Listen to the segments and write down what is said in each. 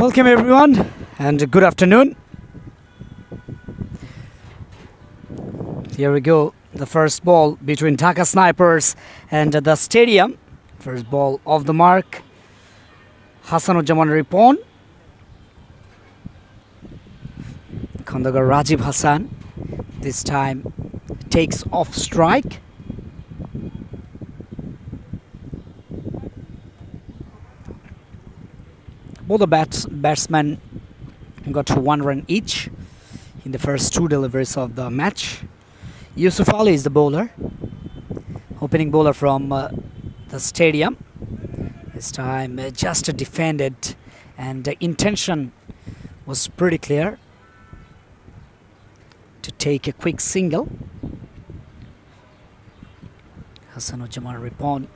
Welcome everyone and good afternoon. Here we go. The first ball between Dhaka Snipers and the stadium. First ball off the mark. Hasanujjaman Ripon. Khandagar Rajiv Hassan this time takes off strike. Both the batsmen got 1 run each in the first 2 deliveries of the match. Yusuf Ali is the bowler, opening bowler from the stadium. This time just defended, and the intention was pretty clear to take a quick single. Hasanujjaman Ripon.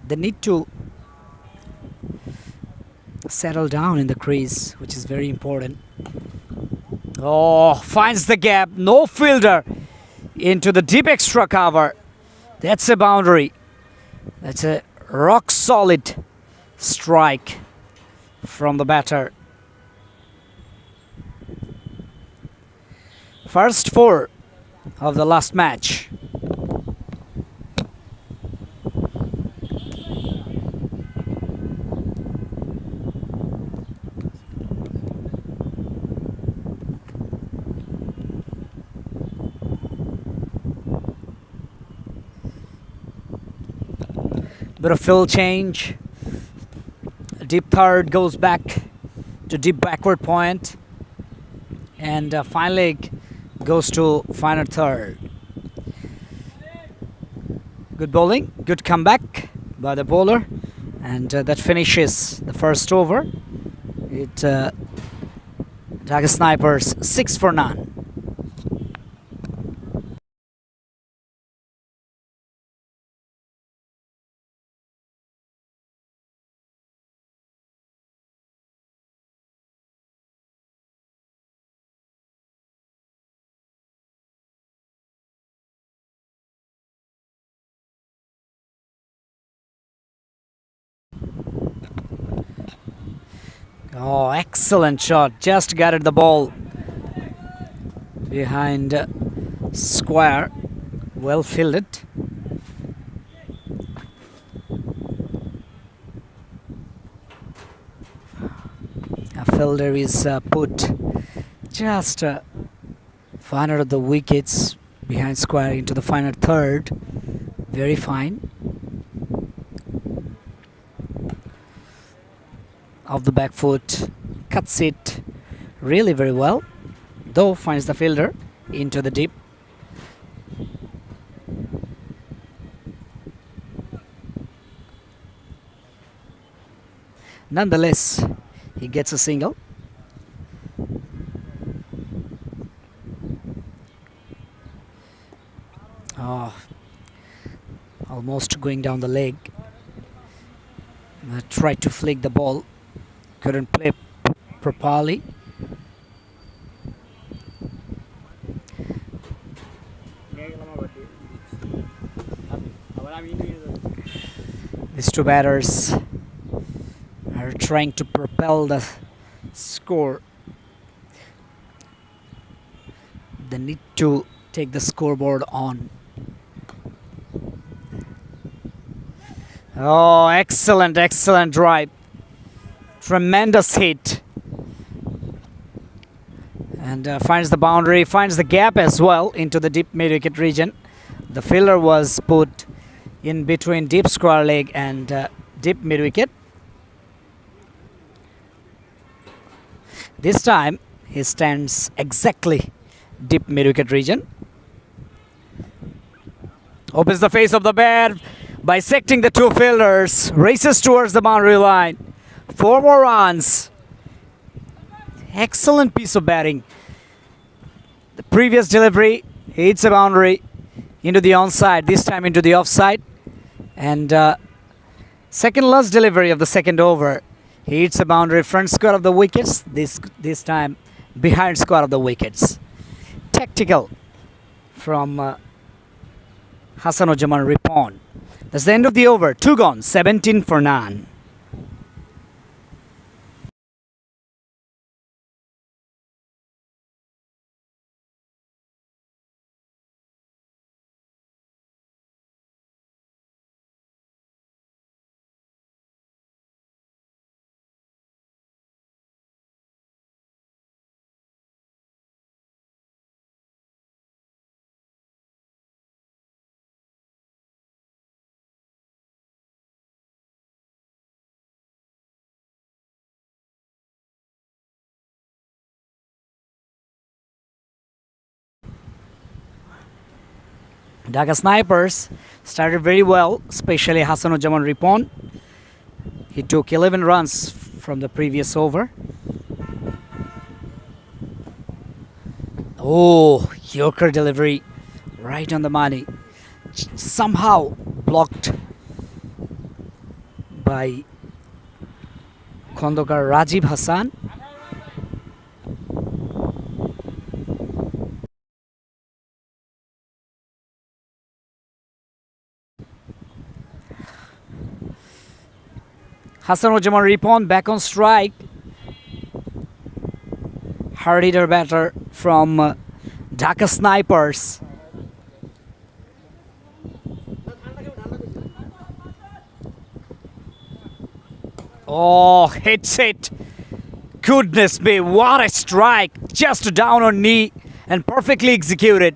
They need to settle down in the crease, which is very important. Oh, finds the gap. No fielder into the deep extra cover. That's a boundary. That's a rock solid strike from the batter. First 4 of the last match. Bit of field change. Deep third goes back to deep backward point, and fine leg goes to final third. Good bowling, good comeback by the bowler, and that finishes the first over. It Dhaka Snipers 6 for none. Oh, excellent shot. Just got at the ball behind square. Well fielded. A fielder is put just far out of the wickets behind square into the final third. Very fine. Off the back foot, cuts it really very well, though finds the fielder into the deep. Nonetheless, he gets a single. Oh, almost going down the leg. Tried to flick the ball. Couldn't play properly. These two batters are trying to propel the score. They need to take the scoreboard on. Oh, excellent drive. Tremendous hit, and finds the boundary, finds the gap as well into the deep mid-wicket region. The fielder was put in between deep square leg and deep mid-wicket. This time he stands exactly deep mid-wicket region. Opens the face of the bat, bisecting the 2 fielders, races towards the boundary line. 4 more runs. Excellent piece of batting. The previous delivery hits a boundary into the onside, this time into the offside. And second last delivery of the second over, he hits a boundary front square of the wickets, this time behind square of the wickets. Tactical from Hasanujjaman Ripon. That's the end of the over. 2 gone, 17 for none. Dhaka Snipers started very well, especially Hassanujjaman Ripon. He took 11 runs from the previous over. Oh, Yorker delivery right on the money. Somehow blocked by Khondokar Rajiv Hassan. Hassanujjaman Ripon back on strike. Hard hitter batter from Dhaka Snipers. Oh, hits it. Goodness me, what a strike. Just down on knee and perfectly executed.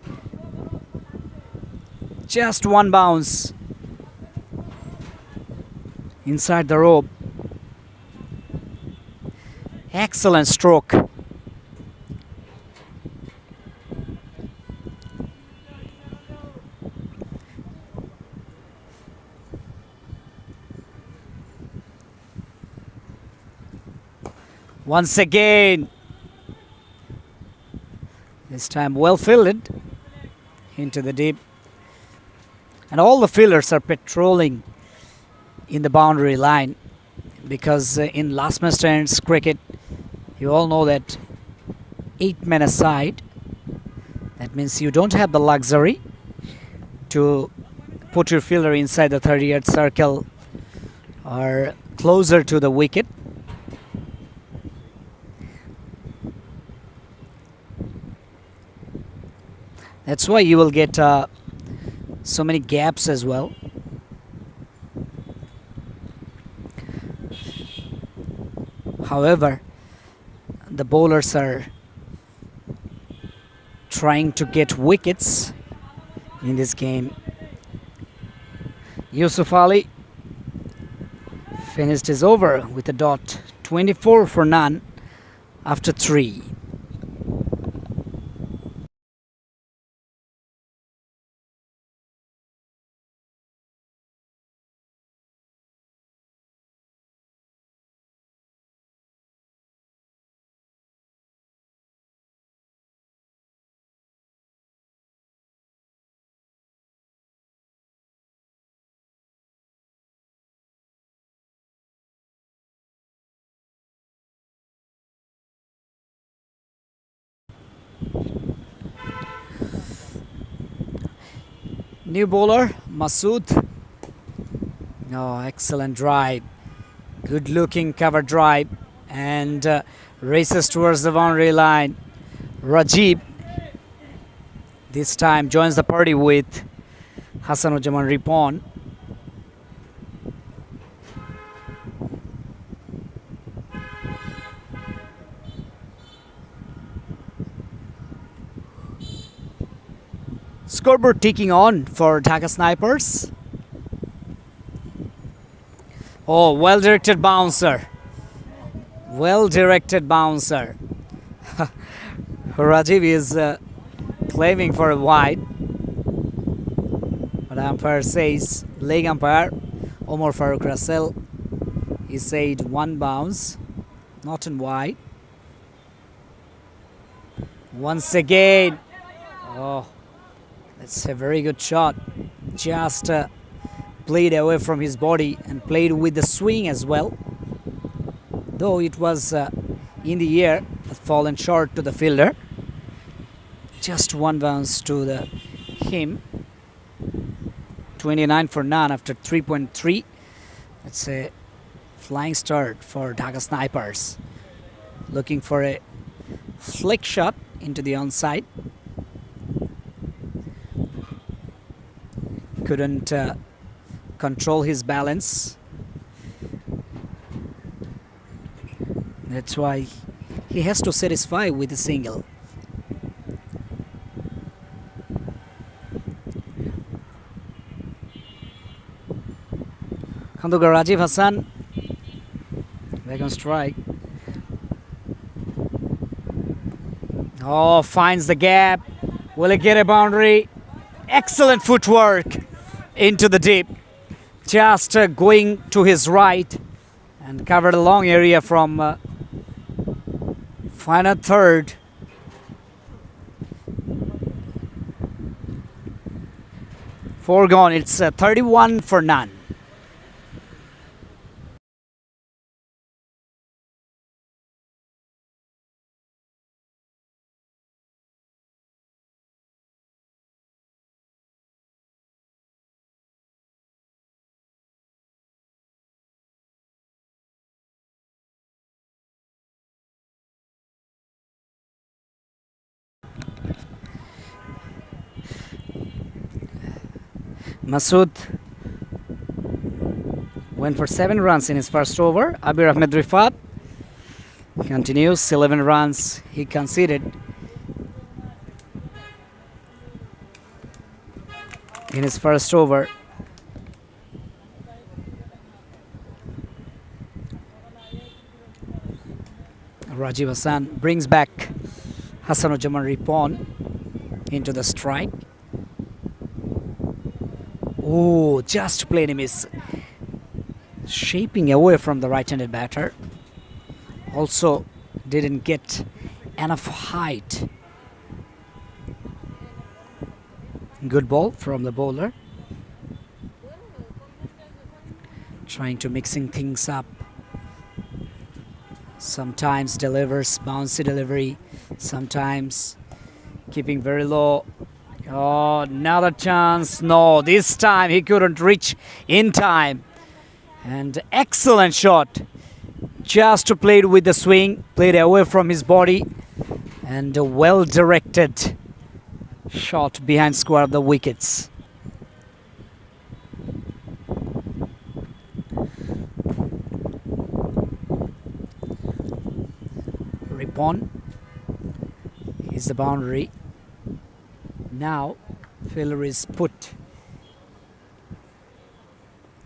Just one bounce. Inside the rope. Excellent stroke. Once again, this time well fielded into the deep, and all the fielders are patrolling in the boundary line, because in last man stands cricket you all know that 8 men aside, that means you don't have the luxury to put your fielder inside the 30-yard circle or closer to the wicket. That's why you will get so many gaps as well. However, the bowlers are trying to get wickets in this game. Yusuf Ali finished his over with a dot, 24 for none after 3. New bowler, Masood. Oh, excellent drive. Good looking cover drive. And races towards the boundary line. Rajib this time joins the party with Hassanujjaman Ripon. Scoreboard ticking on for Dhaka Snipers. Oh, well-directed bouncer. Well-directed bouncer. Rajiv is claiming for a wide. But umpire says, leg umpire, Omar Farooq Russell, he said one bounce, not in wide. Once again. Oh. That's a very good shot. Just played away from his body and played with the swing as well. Though it was in the air, fallen short to the fielder. Just one bounce to him. 29 for none after 3.3. It's a flying start for Dhaka Snipers. Looking for a flick shot into the onside. Couldn't control his balance. That's why he has to satisfy with a single. Khandugar Rajiv Hassan back on strike. Oh, finds the gap. Will he get a boundary? Excellent footwork into the deep. Just going to his right and covered a long area from final third. Four gone. It's 31 for none. Masood went for 7 runs in his first over. Abir Ahmed Rifat continues 11 runs he conceded in his first over. Rajiv Hassan brings back Hassanujjaman Ripon into the strike. Oh, just played a miss. Shaping away from the right-handed batter. Also didn't get enough height. Good ball from the bowler. Trying to mixing things up. Sometimes delivers bouncy delivery. Sometimes keeping very low. Oh, another chance. No, this time he couldn't reach in time. And excellent shot. Just played with the swing, played away from his body. And a well-directed shot behind square of the wickets. Ripon is the boundary. Now fielder is put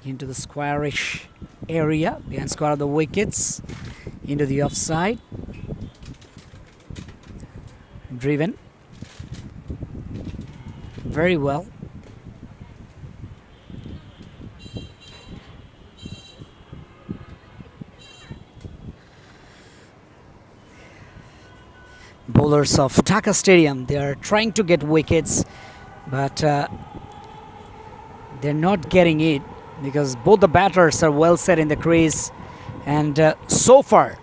into the squarish area behind square of the wickets, into the offside. Driven very well. Bowlers of Dhaka Stadium, they are trying to get wickets, but they're not getting it because both the batters are well set in the crease, and so far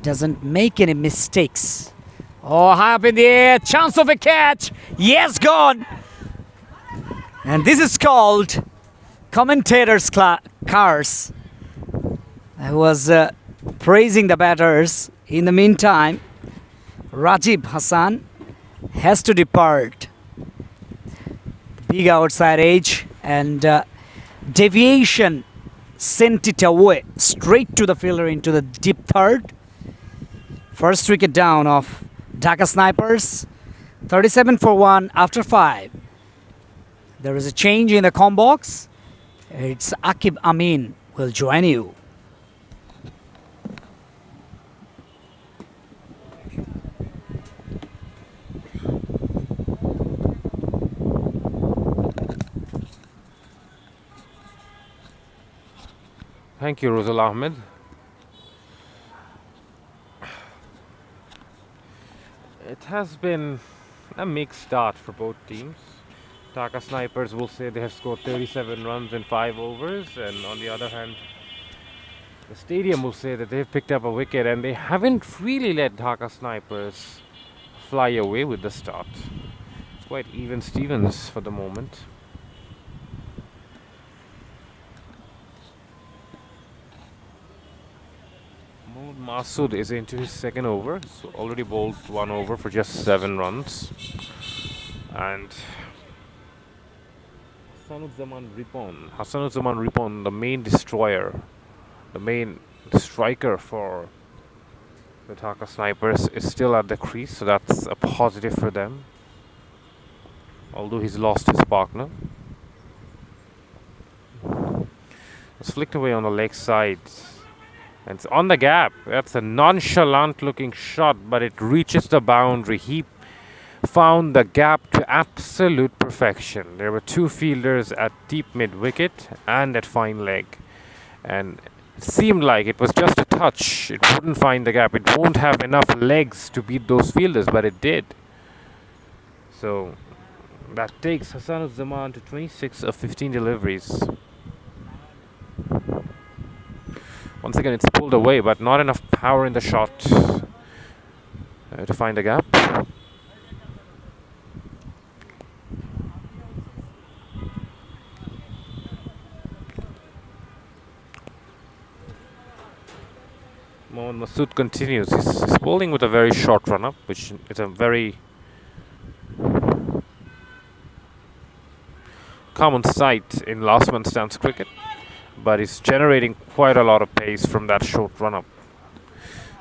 doesn't make any mistakes. Oh, high up in the air, chance of a catch. Yes, gone. And this is called commentators' cars. I was praising the batters. In the meantime, Rajiv Hassan has to depart. Big outside edge and deviation sent it away straight to the fielder into the deep third. First wicket down of Dhaka Snipers. 37 for 1 after 5. There is a change in the com box. It's Akib Amin will join you. Thank you, Ruzul Ahmed. It has been a mixed start for both teams. Dhaka Snipers will say they have scored 37 runs in 5 overs, and on the other hand, the stadium will say that they've picked up a wicket, and they haven't really let Dhaka Snipers fly away with the start. quite even Stevens for the moment. Mohammad Masood is into his second over. So already bowled 1 over for just 7 runs. And Hassanuzzaman Ripon, the main destroyer, the main striker for the Dhaka Snipers, is still at the crease, so that's a positive for them. Although he's lost his partner. It's flicked away on the leg side. And it's on the gap. That's a nonchalant looking shot, but it reaches the boundary. He found the gap to absolute perfection. There were 2 fielders at deep mid wicket and at fine leg. And it seemed like it was just a touch. It wouldn't find the gap. It won't have enough legs to beat those fielders, but it did. So that takes Hassanuzzaman to 26 of 15 deliveries. Once again, it's pulled away, but not enough power in the shot to find a gap. Mohammad Masood continues. He's bowling with a very short run-up, which is a very common sight in last man stands cricket, but he's generating quite a lot of pace from that short run-up.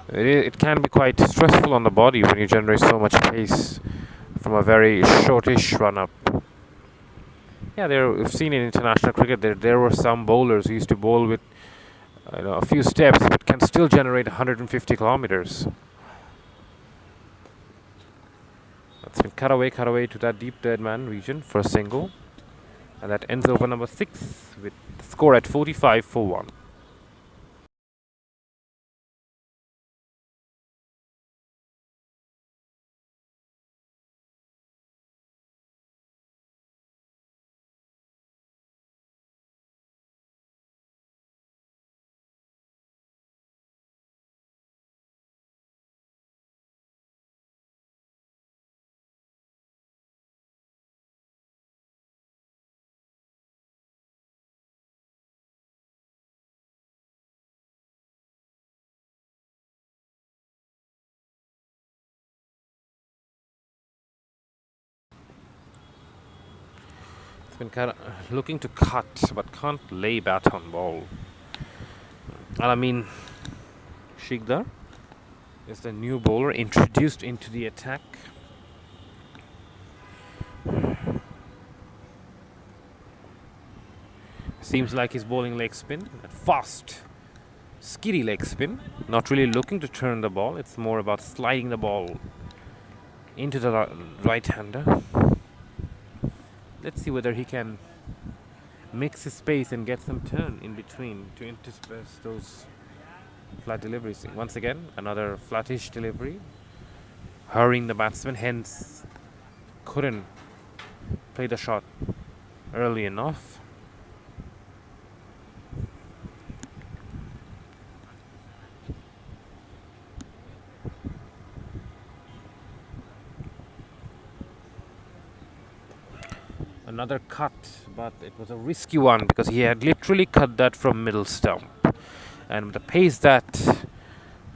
It can be quite stressful on the body when you generate so much pace from a very shortish run-up. Yeah, we've seen in international cricket there were some bowlers who used to bowl with a few steps but can still generate 150 kilometers. That's been cut away to that deep dead man region for a single. And that ends over number 6 with the score at 45 for 1. Been kind of looking to cut, but can't lay bat on ball. Alamin Shigdar is the new bowler introduced into the attack. Seems like he's bowling leg spin, a fast, skiddy leg spin. Not really looking to turn the ball. It's more about sliding the ball into the right-hander. Let's see whether he can mix his pace and get some turn in between to intersperse those flat deliveries. Once again, another flattish delivery, hurrying the batsman, hence couldn't play the shot early enough. Another cut, but it was a risky one because he had literally cut that from middle stump. And the pace that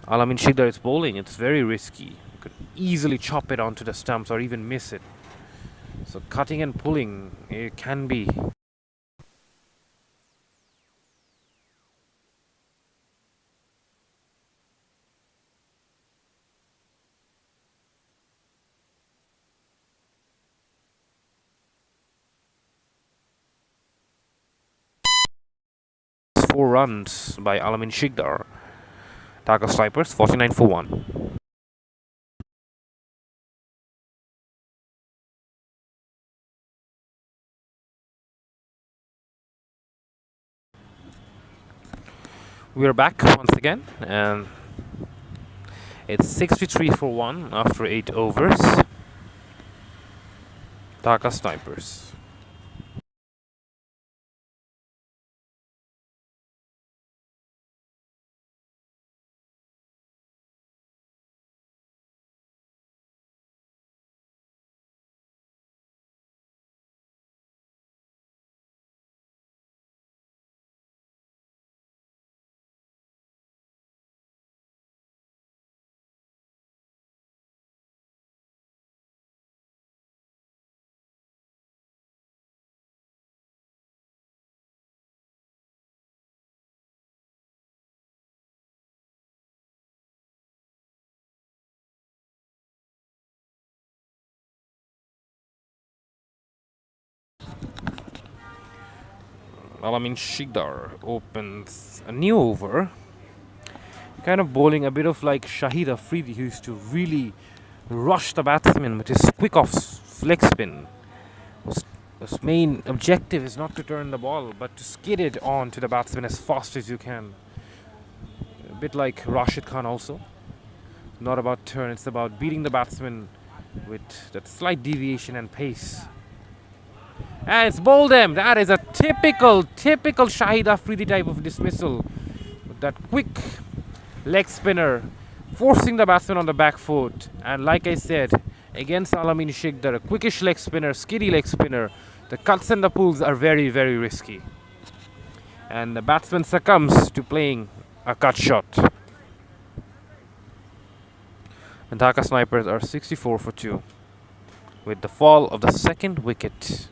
Alamin Shigdar is bowling, it's very risky. You could easily chop it onto the stumps or even miss it. So cutting and pulling, it can be four runs by Alamin Shigdar. Dhaka Snipers 49 for 1. We are back once again, and it's 63 for 1 after 8 overs. Dhaka Snipers. Alamin Shikdar opens a new over. Kind of bowling a bit of like Shahid Afridi, who used to really rush the batsman with his quick off leg spin. His main objective is not to turn the ball, but to skid it on to the batsman as fast as you can. A bit like Rashid Khan also. Not about turn, it's about beating the batsman with that slight deviation and pace. And it's bowled him. That is a typical Shahid Afridi type of dismissal. With that quick leg spinner, forcing the batsman on the back foot. And like I said, against Alamin Shikdar, a quickish leg spinner, skiddy leg spinner, the cuts and the pulls are very, very risky. And the batsman succumbs to playing a cut shot. And Dhaka Snipers are 64 for 2 with the fall of the second wicket.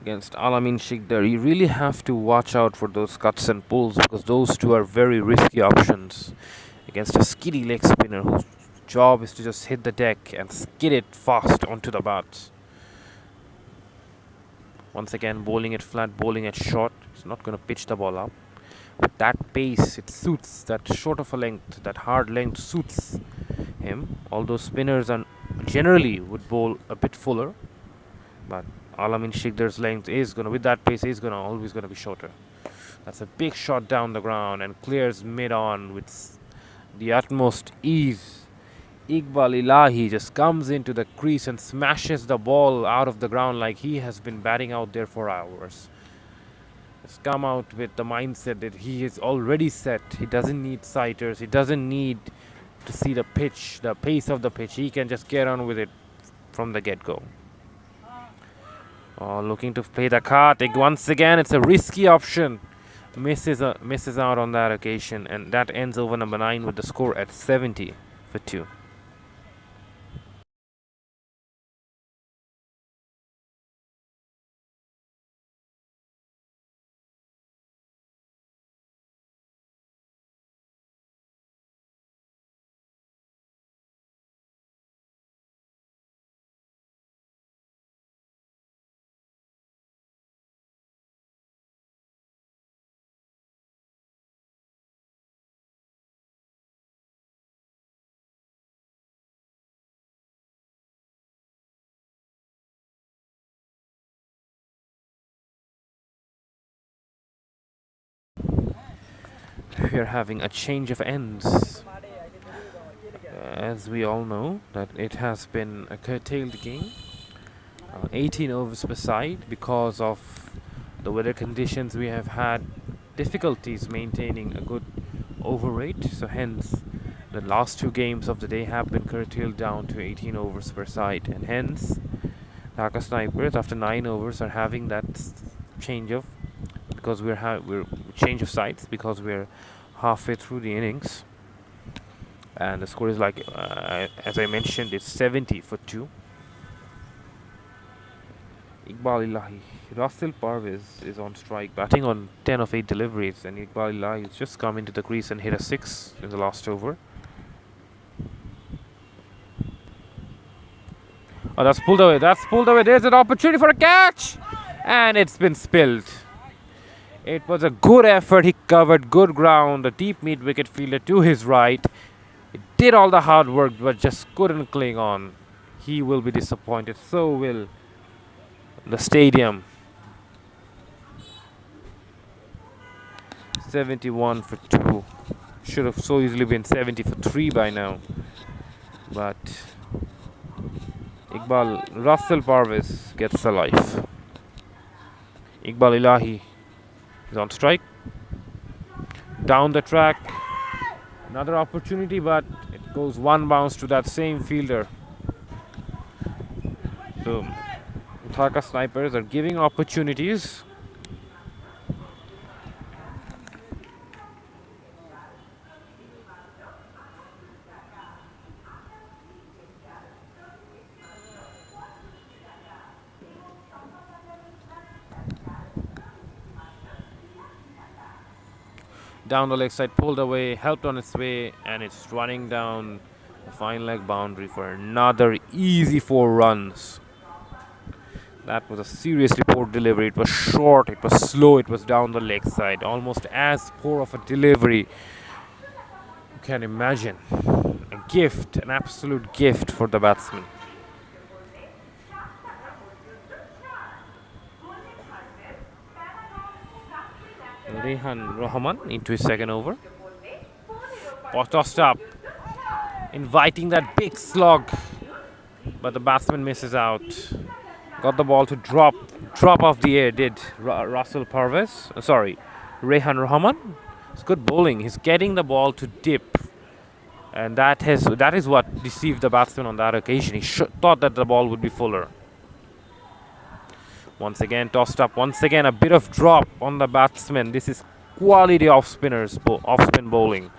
Against Alamin Shikdar, you really have to watch out for those cuts and pulls, because those two are very risky options against a skiddy leg spinner whose job is to just hit the deck and skid it fast onto the bat. Once again, bowling it flat, bowling it short. It's not going to pitch the ball up. With that pace, it suits that short of a length, that hard length suits him. Although spinners are generally would bowl a bit fuller, but Alamin Shikdar's length is going to, with that pace, is going to always going to be shorter. That's a big shot down the ground and clears mid-on with the utmost ease. Iqbal Ilahi just comes into the crease and smashes the ball out of the ground like he has been batting out there for hours. Has come out with the mindset that he is already set. He doesn't need sighters. He doesn't need to see the pitch, the pace of the pitch. He can just get on with it from the get-go. Looking to play the cut. Once again, it's a risky option. Misses out on that occasion, and that ends over number 9 with the score at 70 for 2. We are having a change of ends. As we all know, that it has been a curtailed game. 18 overs per side. Because of the weather conditions, we have had difficulties maintaining a good over rate. So hence, the last 2 games of the day have been curtailed down to 18 overs per side. And hence, Dhaka Snipers, after 9 overs, are having that change of, because we're change of sides, because we're halfway through the innings, and the score is like as I mentioned, it's 70 for 2. Iqbal Ilahi, Russell Parvez is on strike, batting on 10 of 8 deliveries, and Iqbal Ilahi has just come into the crease and hit a 6 in the last over. Oh, that's pulled away. There's an opportunity for a catch, and it's been spilled. It was a good effort. He covered good ground. The deep mid-wicket fielder to his right. He did all the hard work, but just couldn't cling on. He will be disappointed. So will the stadium. 71 for 2. Should have so easily been 70 for 3 by now. But Russell Parvez gets a life. Iqbal Ilahi is on strike. Down the track. Another opportunity, but it goes one bounce to that same fielder. So Dhaka Snipers are giving opportunities. Down the leg side, pulled away, helped on its way, and it's running down the fine leg boundary for another easy 4 runs. That was a seriously poor delivery. It was short, it was slow, it was down the leg side. Almost as poor of a delivery you can imagine. A gift, an absolute gift for the batsman. Rehan Rahman into his second over. Tossed up, inviting that big slog, but the batsman misses out. Got the ball to drop off the air, did Russell Parvez. Rehan Rahman. It's good bowling. He's getting the ball to dip, and that is what deceived the batsman on that occasion. He thought that the ball would be fuller. Once again tossed up. Once again a bit of drop on the batsman. This is quality off-spin bowling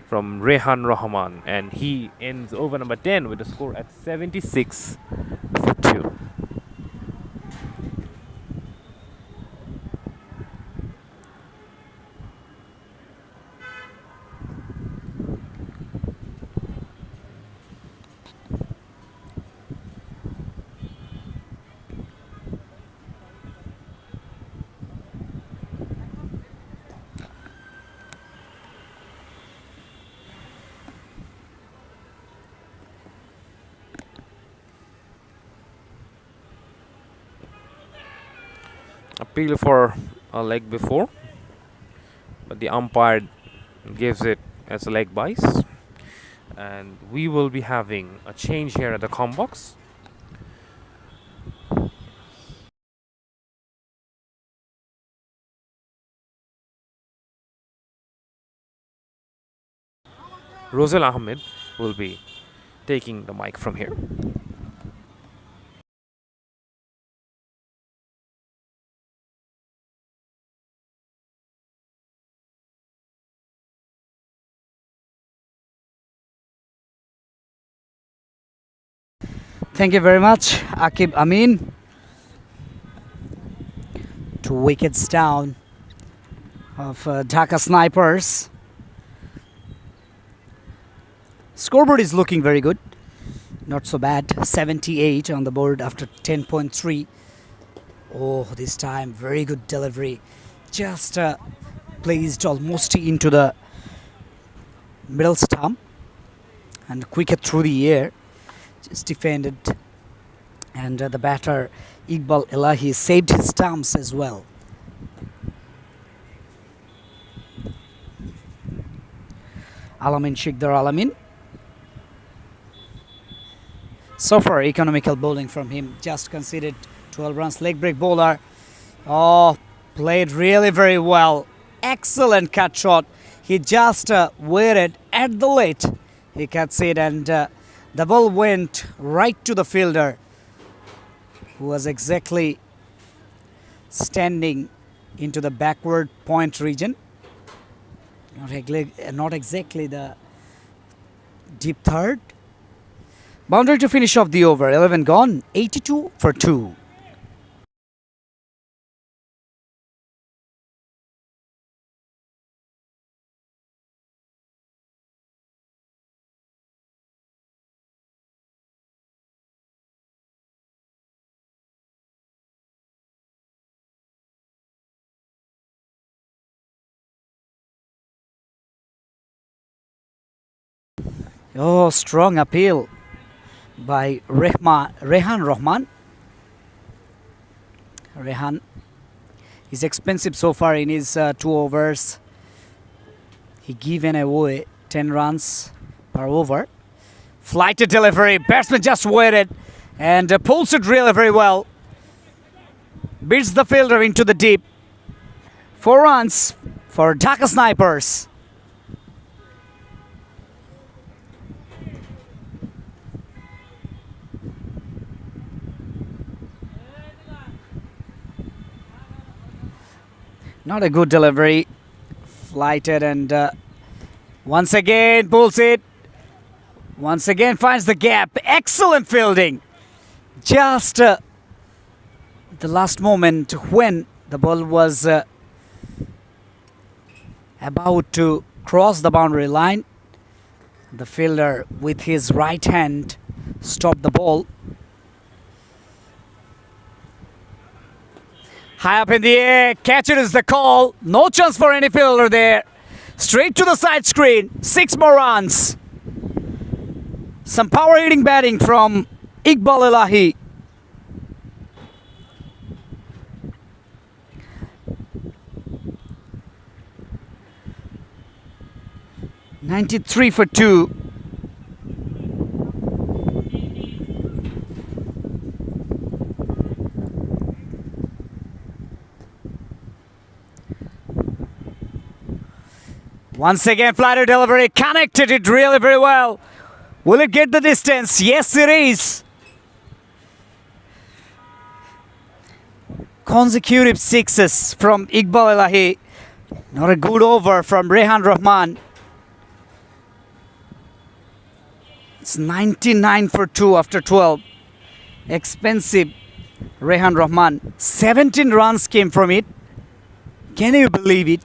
from Rehan Rahman, and he ends over number 10 with a score at 76 for 2. Appeal for a leg before, but the umpire gives it as a leg bias, and we will be having a change here at the com box. Rosal Ahmed will be taking the mic from here. Thank you very much, Akib Amin. 2 wickets down of Dhaka Snipers. Scoreboard is looking very good. Not so bad. 78 on the board after 10.3. Oh, this time very good delivery. Just placed almost into the middle stump and quicker through the air. Just defended, and the batter Iqbal Ilahi saved his stumps as well. Alamin Shikdar Alamin. So far economical bowling from him. Just conceded 12 runs. Leg break bowler. Oh, played really very well. Excellent cut shot. He just waited at the late. He cuts it, and the ball went right to the fielder, who was exactly standing into the backward point region. Not exactly the deep third. Boundary to finish off the over. 11 gone. 82 for 2. Oh, strong appeal by Rehan Rahman. Rehan is expensive so far in his 2 overs. He given away 10 runs per over. Flighted delivery. Batsman just waited and pulls it really very well. Beats the fielder into the deep. 4 runs for Dhaka Snipers. Not a good delivery. Flighted and once again pulls it. Once again finds the gap. Excellent fielding. Just the last moment when the ball was about to cross the boundary line. The fielder with his right hand stopped the ball. High up in the air, catch it is the call. No chance for any fielder there. Straight to the side screen, 6 more runs. Some power hitting batting from Iqbal Elahi. "93 for 2. Once again, flighter delivery, connected it really very well. Will it get the distance? Yes, it is. Consecutive 6s from Iqbal Elahi. Not a good over from Rehan Rahman. It's 99 for 2 after 12. Expensive Rehan Rahman. 17 runs came from it. Can you believe it?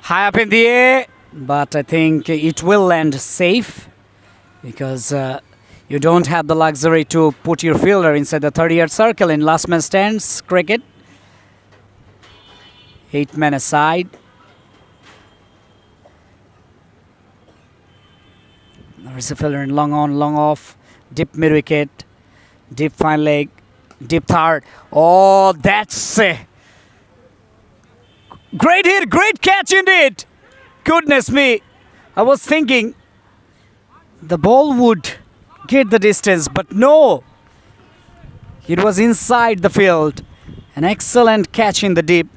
High up in the air, but I think it will land safe because you don't have the luxury to put your fielder inside the 30-yard circle in last man stands cricket. 8 men aside. There is a fielder in long on, long off, deep mid wicket, deep fine leg, deep third. Oh, that's a great hit, great catch indeed. Goodness me. I was thinking the ball would get the distance, but no. It was inside the field. An excellent catch in the deep,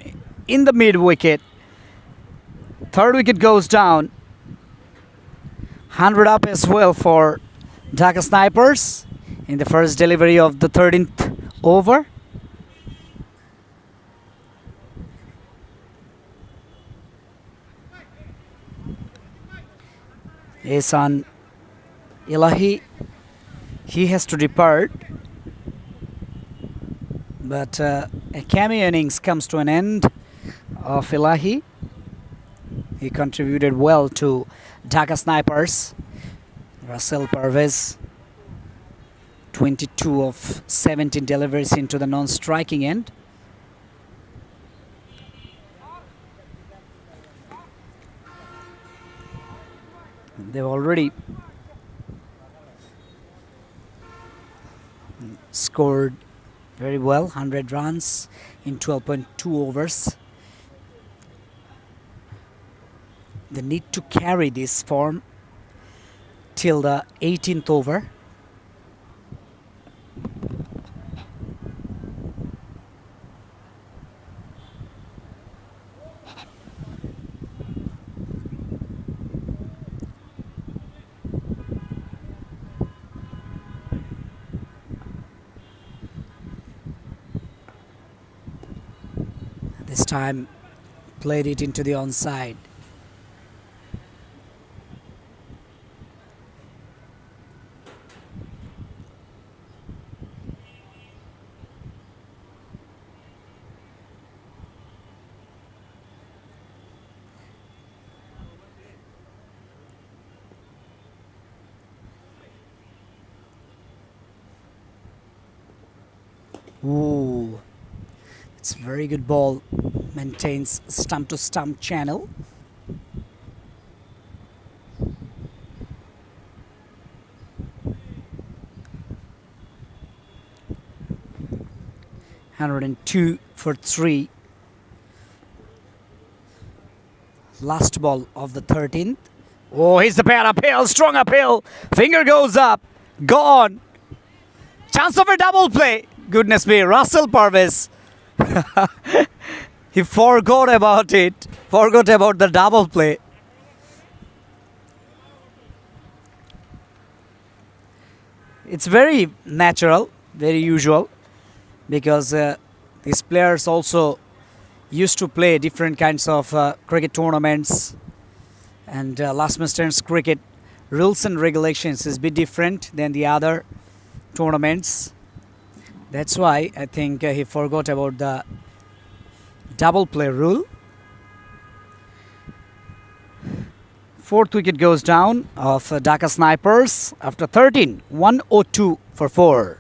in the mid wicket. Third wicket goes down. 100 up as well for Dhaka Snipers in the first delivery of the 13th over. Ehsan Elahi, he has to depart, but a cameo innings comes to an end of Elahi. He contributed well to Dhaka Snipers. Russell Parvez, 22 of 17 deliveries into the non-striking end. They've already scored very well, 100 runs in 12.2 overs. They need to carry this form till the 18th over. This time played it into the onside. Ooh, it's a very good ball. Maintains stump to stump channel. (102 for 3). Last ball of the 13th. Oh, he's the pair uphill, strong uphill. Finger goes up. Gone. Chance of a double play. Goodness me, Russell Purvis. He forgot about it. Forgot about the double play. It's very natural, very usual, because these players also used to play different kinds of cricket tournaments, and last man stands cricket rules and regulations is a bit different than the other tournaments. That's why I think he forgot about the double play rule. Fourth wicket goes down of Dhaka Snipers after 13, 102 for 4.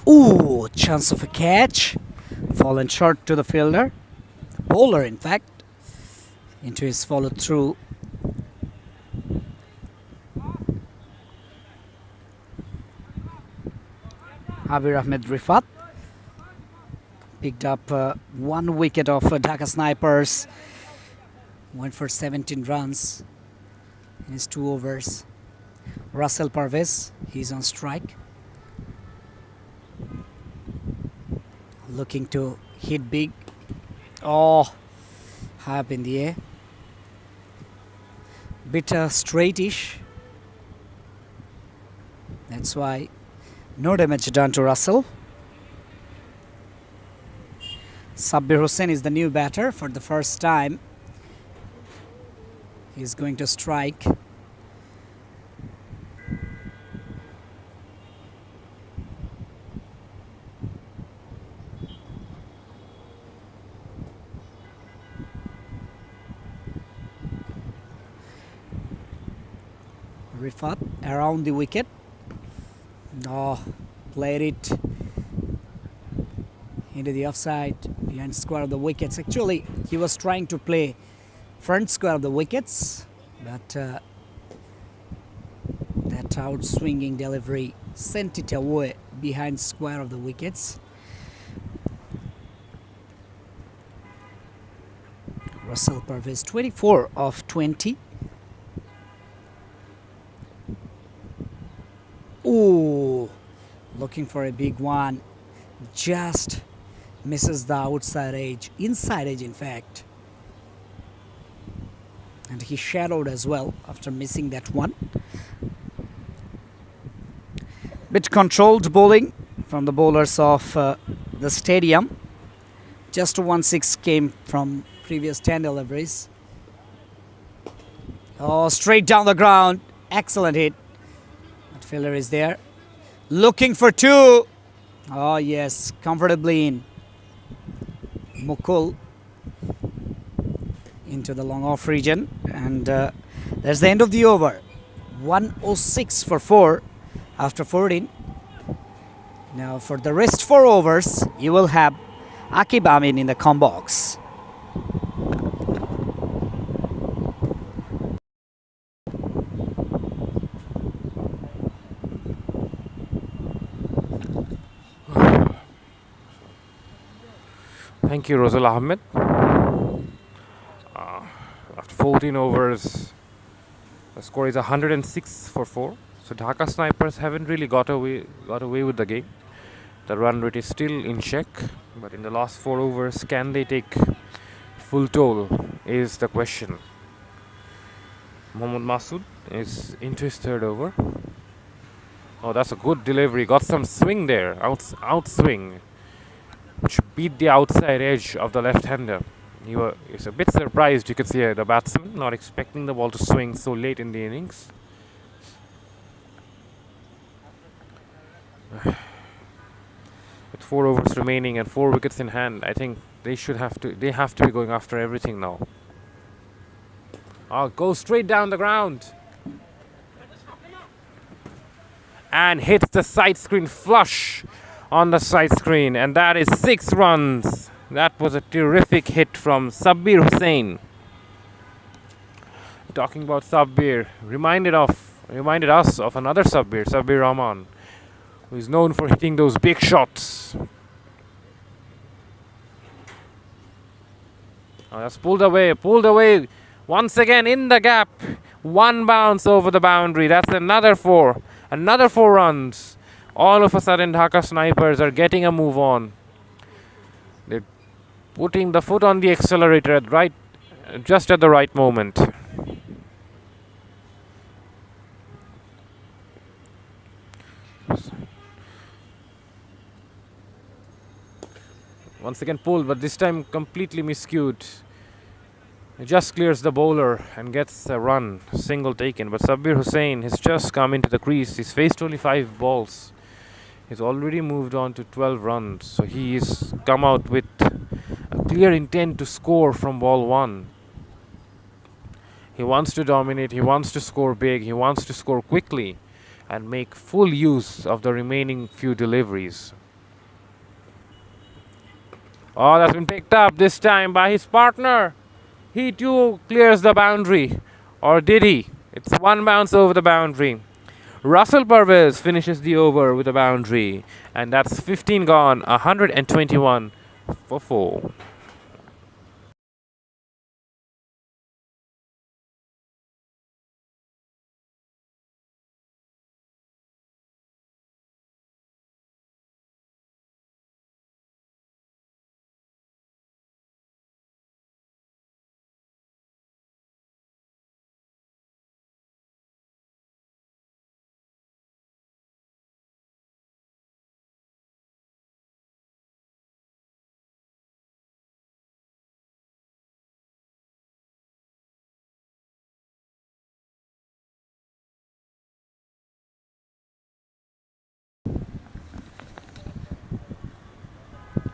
Ooh, chance of a catch. Fallen short to the fielder. Bowler, in fact, into his follow through. Habir Ahmed Rifat picked up one wicket of Dhaka Snipers. Went for 17 runs in his 2 overs. Russell Purvis, he's on strike. Looking to hit big. Oh, high up in the air. Bit straightish. That's why no damage done to Russell. Sabbir Hussain is the new batter for the first time. He's going to strike. Rifat around the wicket. Oh, played it into the offside behind square of the wickets. Actually, he was trying to play front square of the wickets, but that out-swinging delivery sent it away behind square of the wickets. Russell Purvis 24 of 20. Ooh, looking for a big one. Just misses the outside edge, inside edge in fact. And he shadowed as well after missing that one. Bit controlled bowling from the bowlers of the stadium. Just 1-6 came from previous 10 deliveries. Oh, straight down the ground. Excellent hit. That fielder is there. Looking for 2. Oh yes, comfortably in. Mukul into the long off region, and that's the end of the over. 106 for 4 after 14. Now for the rest 4 overs, you will have Akib Amin in the com box. Thank you, Rosal Ahmed. After 14 overs, the score is 106 for 4. So Dhaka Snipers haven't really got away with the game. The run rate is still in check, but in the last 4 overs, can they take full toll is the question. Mohammad Masood is into his third over. Oh, that's a good delivery. Got some swing there. Outswing, which beat the outside edge of the left-hander. He's a bit surprised, you could see, the batsman, not expecting the ball to swing so late in the innings. With 4 overs remaining and 4 wickets in hand, I think they have to be going after everything now. Go straight down the ground. And hits the side screen flush on the side screen, and that is 6 runs. That was a terrific hit from Sabbir Hussain. Talking about Sabbir, reminded us of another Sabbir Rahman, who is known for hitting those big shots. That's pulled away once again in the gap. One bounce over the boundary. That's another 4 runs. All of a sudden, Dhaka Snipers are getting a move on. They're putting the foot on the accelerator just at the right moment. Once again pulled, but this time completely miscued. He just clears the bowler and gets a run, single taken. But Sabbir Hussain has just come into the crease. He's faced only 5 balls. He's already moved on to 12 runs. So he's come out with a clear intent to score from ball 1. He wants to dominate, he wants to score big, he wants to score quickly and make full use of the remaining few deliveries. Oh, that's been picked up this time by his partner. He too clears the boundary. Or did he? It's 1 bounce over the boundary. Russell Parvez finishes the over with a boundary. And that's 15 gone, 121 for 4.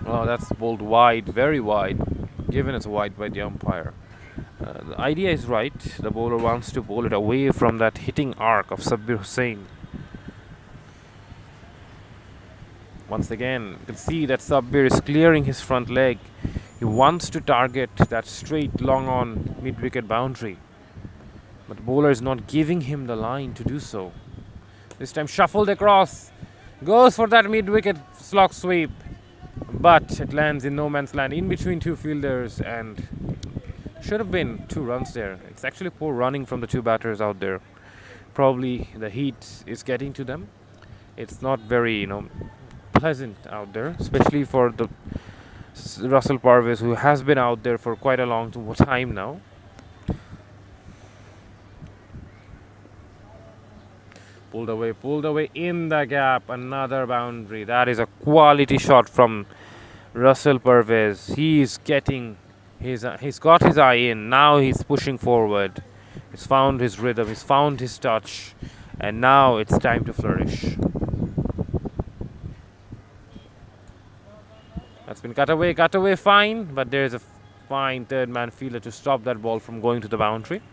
Oh, that's bowled wide, very wide, given it's wide by the umpire. The idea is right. The bowler wants to bowl it away from that hitting arc of Sabbir Hussain. Once again, you can see that Sabbir is clearing his front leg. He wants to target that straight long on mid-wicket boundary. But the bowler is not giving him the line to do so. This time shuffled across. Goes for that mid-wicket slog sweep. But it lands in no man's land in between 2 fielders and should have been 2 runs there. It's actually poor running from the 2 batters out there. Probably the heat is getting to them. It's not very, pleasant out there, especially for the Russell Parvez, who has been out there for quite a long time now. Pulled away in the gap. Another boundary. That is a quality shot from Russell Parvez. He's got his eye in. Now he's pushing forward. He's found his rhythm. He's found his touch. And now it's time to flourish. That's been cut away fine. But there's a fine third man fielder to stop that ball from going to the boundary.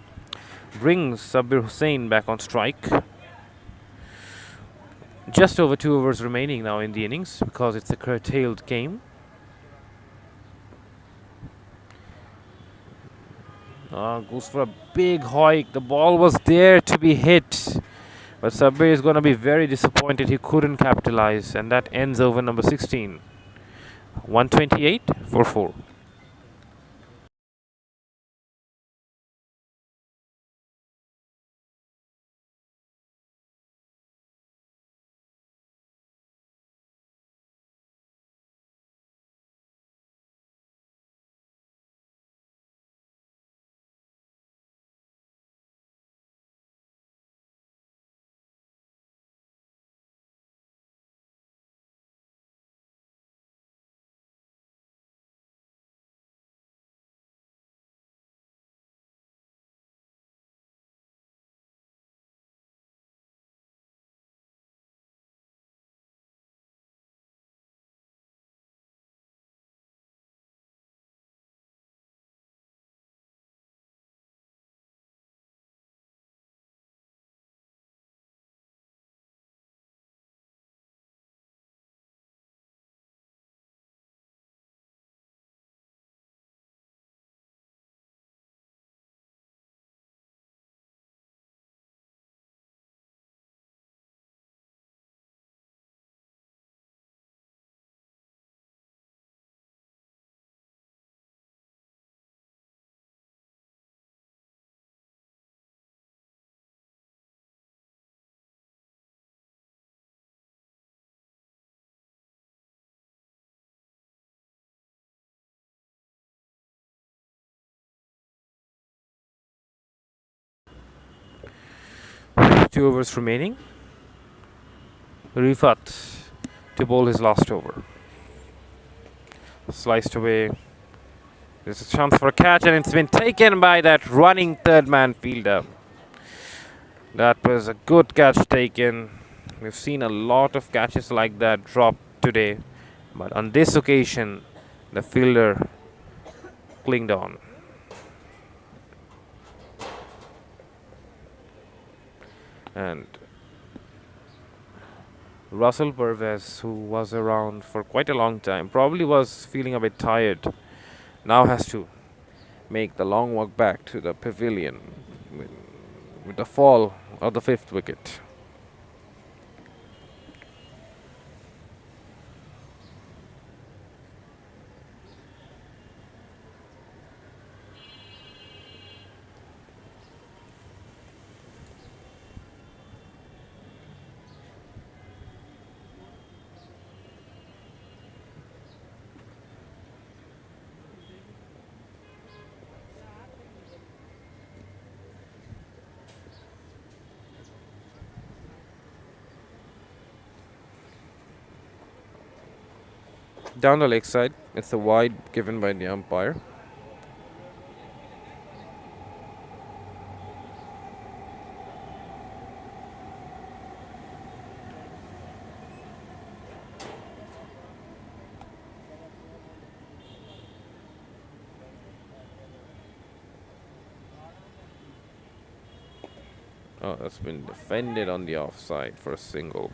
Brings Sabbir Hussain back on strike. Just over 2 overs remaining now in the innings because it's a curtailed game. Goes for a big hoik. The ball was there to be hit. But Sabbir is going to be very disappointed he couldn't capitalize. And that ends over number 16. 128 for 4. 2 overs remaining. Rifat to bowl his last over. Sliced away. There's a chance for a catch, and it's been taken by that running third man fielder. That was a good catch taken. We've seen a lot of catches like that drop today, but on this occasion, the fielder clinged on. And Russell Pervez, who was around for quite a long time, probably was feeling a bit tired, now has to make the long walk back to the pavilion with the fall of the 5th wicket. Down the leg side, it's a wide given by the umpire. Oh, that's been defended on the offside for a single.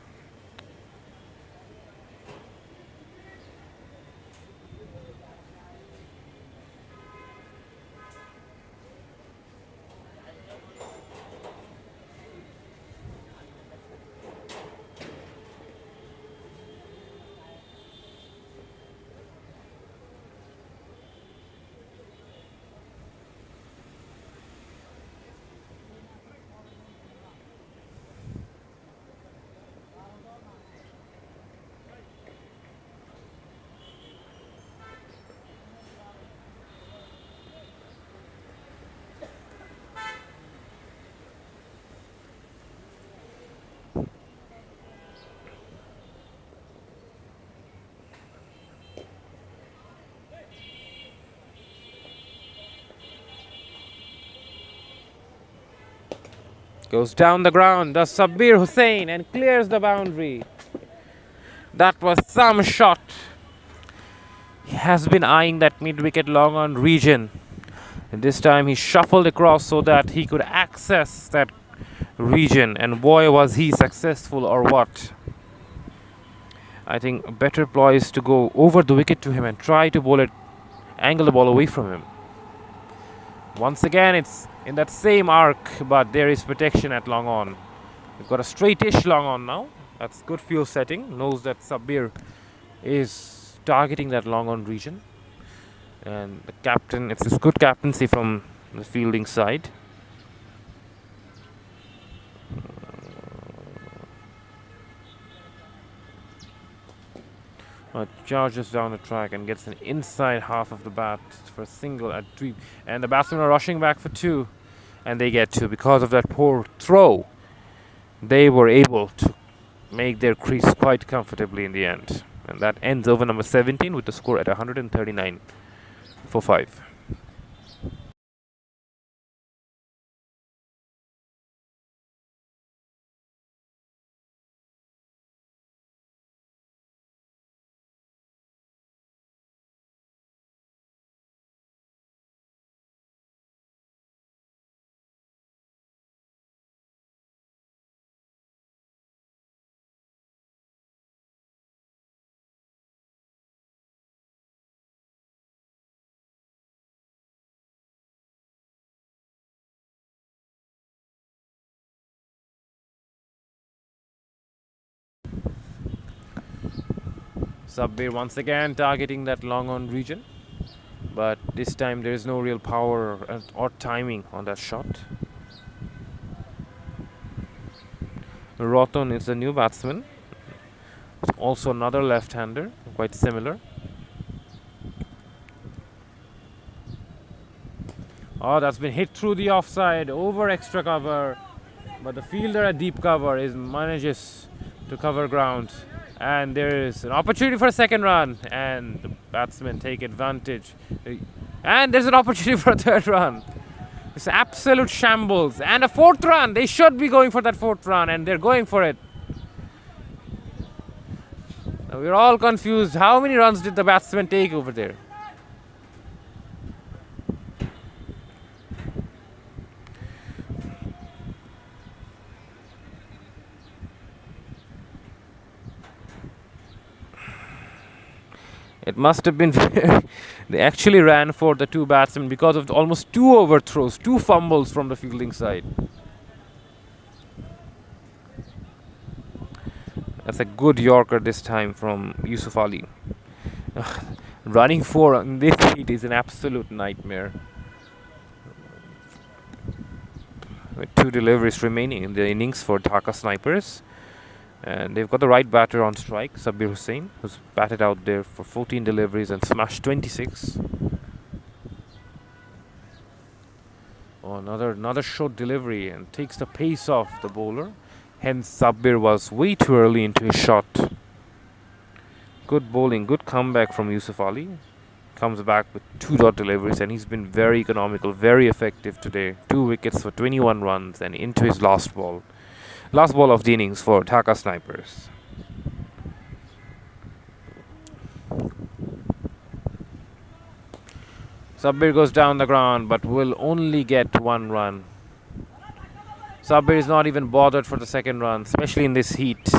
Goes down the ground, does Sabbir Hussain, and clears the boundary. That was some shot. He has been eyeing that mid-wicket long on region. And this time he shuffled across so that he could access that region. And boy, was he successful or what. I think a better ploy is to go over the wicket to him and try to bowl it, angle the ball away from him. Once again, it's in that same arc, but there is protection at long on. We've got a straightish long on now. That's good field setting. Knows that Sabbir is targeting that long on region. And the captain, it's good captaincy from the fielding side. Charges down the track and gets an inside half of the bat for a single at 3. And the batsmen are rushing back for 2. And they get 2. Because of that poor throw, they were able to make their crease quite comfortably in the end. And that ends over number 17 with the score at 139 for 5. Sabbir once again targeting that long on region, but this time there is no real power or timing on that shot. Roton is the new batsman, also another left-hander, quite similar. Oh, that's been hit through the offside, over extra cover. But the fielder at deep cover manages to cover ground. And there is an opportunity for a second run. And the batsmen take advantage. And there's an opportunity for a third run. It's absolute shambles. And a fourth run. They should be going for that fourth run. And they're going for it. Now we're all confused. How many runs did the batsmen take over there? It must have been they actually ran for the two batsmen because of almost two overthrows, two fumbles from the fielding side. That's a good Yorker this time from Yusuf Ali. Running four on this heat is an absolute nightmare. With two deliveries remaining in the innings for Dhaka Snipers. And they've got the right batter on strike, Sabir Hussain, who's batted out there for 14 deliveries and smashed 26. Oh, another short delivery and takes the pace off the bowler. Hence, Sabir was way too early into his shot. Good bowling, good comeback from Yusuf Ali. Comes back with 2 dot deliveries and he's been very economical, very effective today. 2 wickets for 21 runs and into his last ball. Last ball of the innings for Dhaka Snipers. Sabir goes down the ground but will only get 1 run. Sabir is not even bothered for the second run, especially in this heat.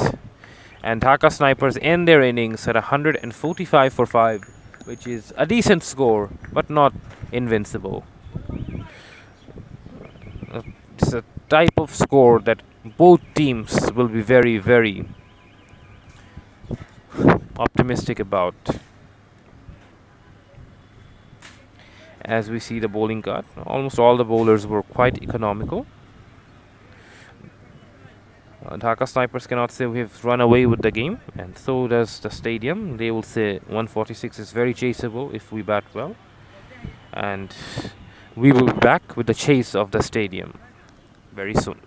And Dhaka Snipers end their innings at 145 for 5, which is a decent score but not invincible. It's a type of score that both teams will be very, very optimistic about. As we see the bowling cut, almost all the bowlers were quite economical. Dhaka Snipers cannot say we have run away with the game, and so does the stadium. They will say 146 is very chaseable if we bat well, and we will be back with the chase of the stadium very soon.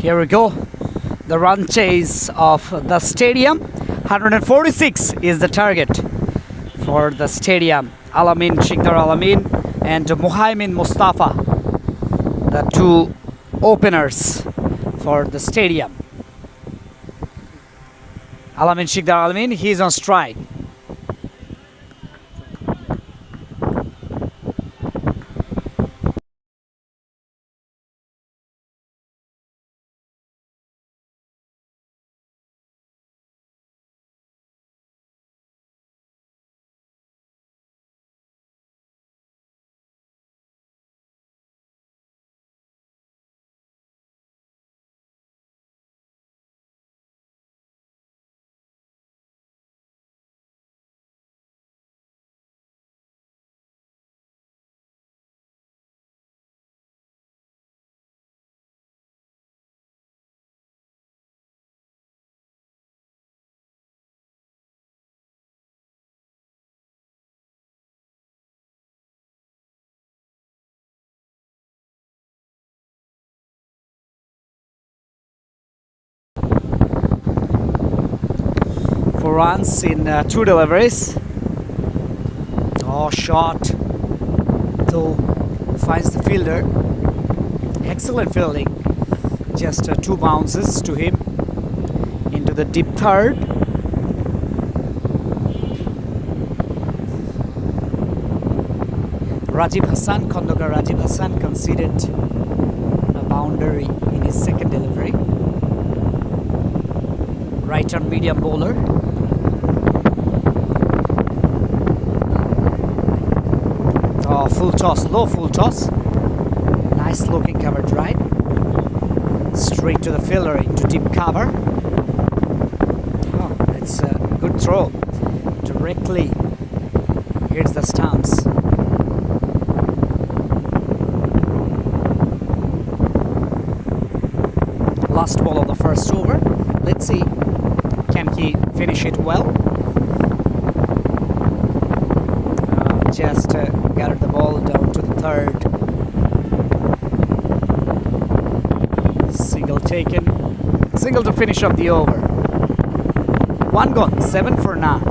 Here we go. The run chase of the stadium. 146 is the target for the stadium. Alamin, Shikdar Alamin and Muhaimin Mustafa, the two openers for the stadium. Alamin, Shikdar Alamin, he's on strike. For runs in two deliveries. Oh, shot. Though finds the fielder. Excellent fielding. Just two bounces to him into the deep third. Rajiv Hassan, Khondokar Rajiv Hassan conceded a boundary in his second delivery. Right arm medium bowler. Oh, full toss, low full toss. Nice looking covered right. Straight to the fielder into deep cover. Oh, that's a good throw. Directly hits the stumps. Last ball of the first over. Let's see, can he finish it well? Just gathered the ball down to the third. Single taken. Single to finish up the over. One gone, 7 for now.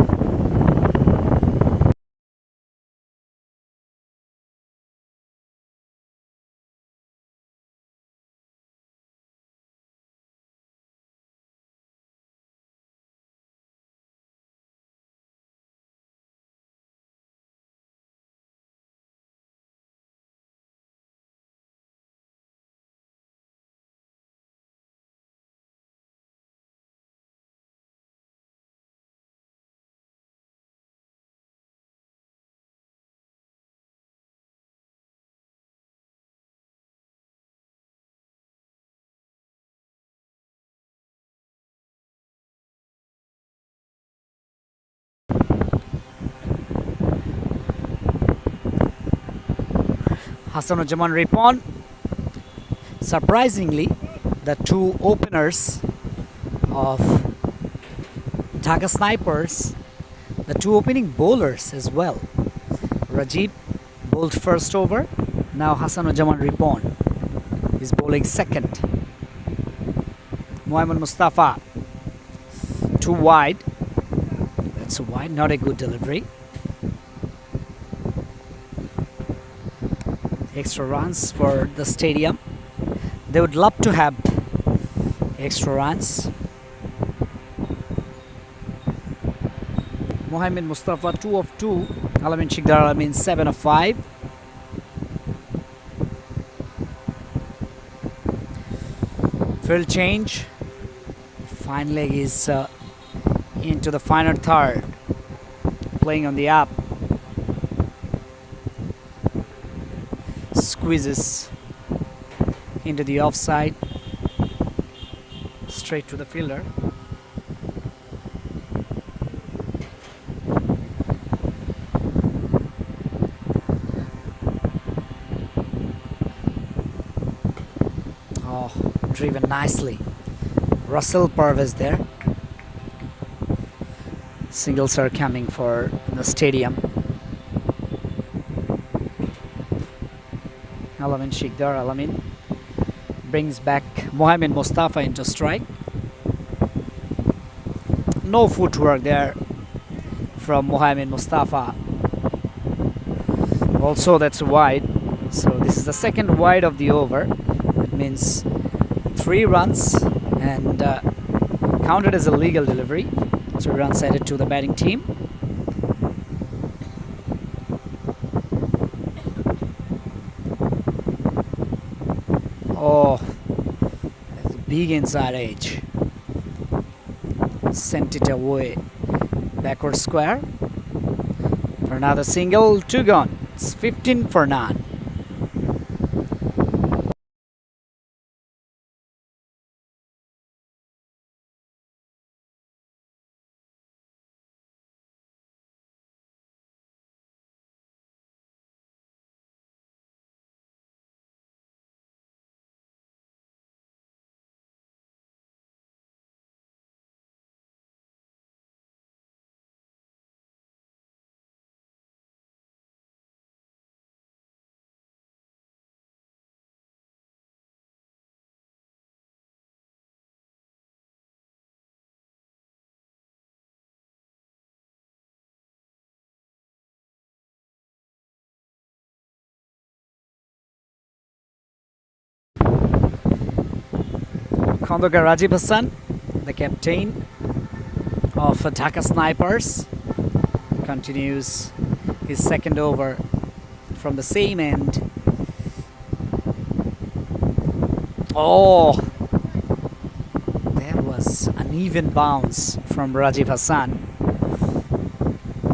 Hasanujjaman Ripon. Surprisingly, the two openers of Dhaka Snipers, the two opening bowlers as well. Rajiv bowled first over. Now Hasanujjaman Ripon is bowling second. Muhammad Mustafa, too wide. That's wide, not a good delivery. Extra runs for the stadium. They would love to have extra runs. Muhammad Mustafa 2 of 2. Alamin Shikdar Alamin 7 of 5. Field change. Fine leg is into the final third. Playing on the up. Squeezes into the offside, straight to the fielder. Oh, driven nicely. Russell Parvez there. Singles are coming for the stadium. Alamin Shikdar Alamin brings back Mohamed Mustafa into strike. No footwork there from Mohamed Mustafa. Also, that's wide. So this is the second wide of the over. That means 3 runs and counted as a legal delivery. 3 runs added to the batting team. Oh, that's a big inside edge. Sent it away. Backward square. For another single, 2 gone. It's 15 for none. Khandokar Rajiv Hassan, the captain of Dhaka Snipers, continues his second over from the same end. Oh, there was an even bounce from Rajiv Hassan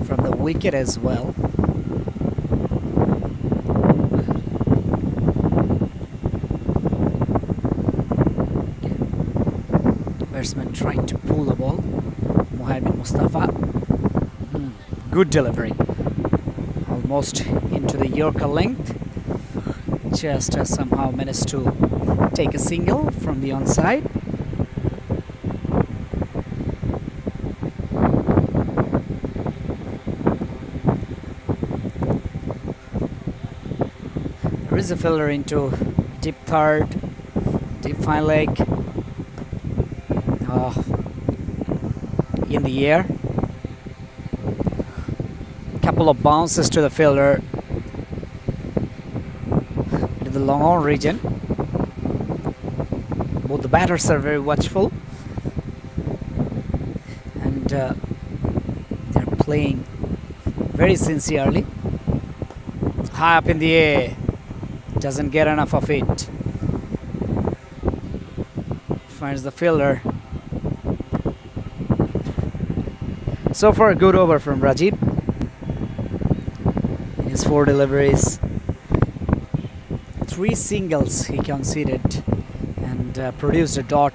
from the wicket as well. Batsman trying to pull the ball. Mohamed Mustafa. Good delivery. Almost into the Yorker length. Just somehow managed to take a single from the onside. There is a fielder into deep third, deep fine leg. In the air. Couple of bounces to the fielder into the long on region. Both the batters are very watchful and they're playing very sincerely. High up in the air, doesn't get enough of it. Finds the fielder. So far, a good over from Rajiv. In his 4 deliveries, 3 singles he conceded and produced a dot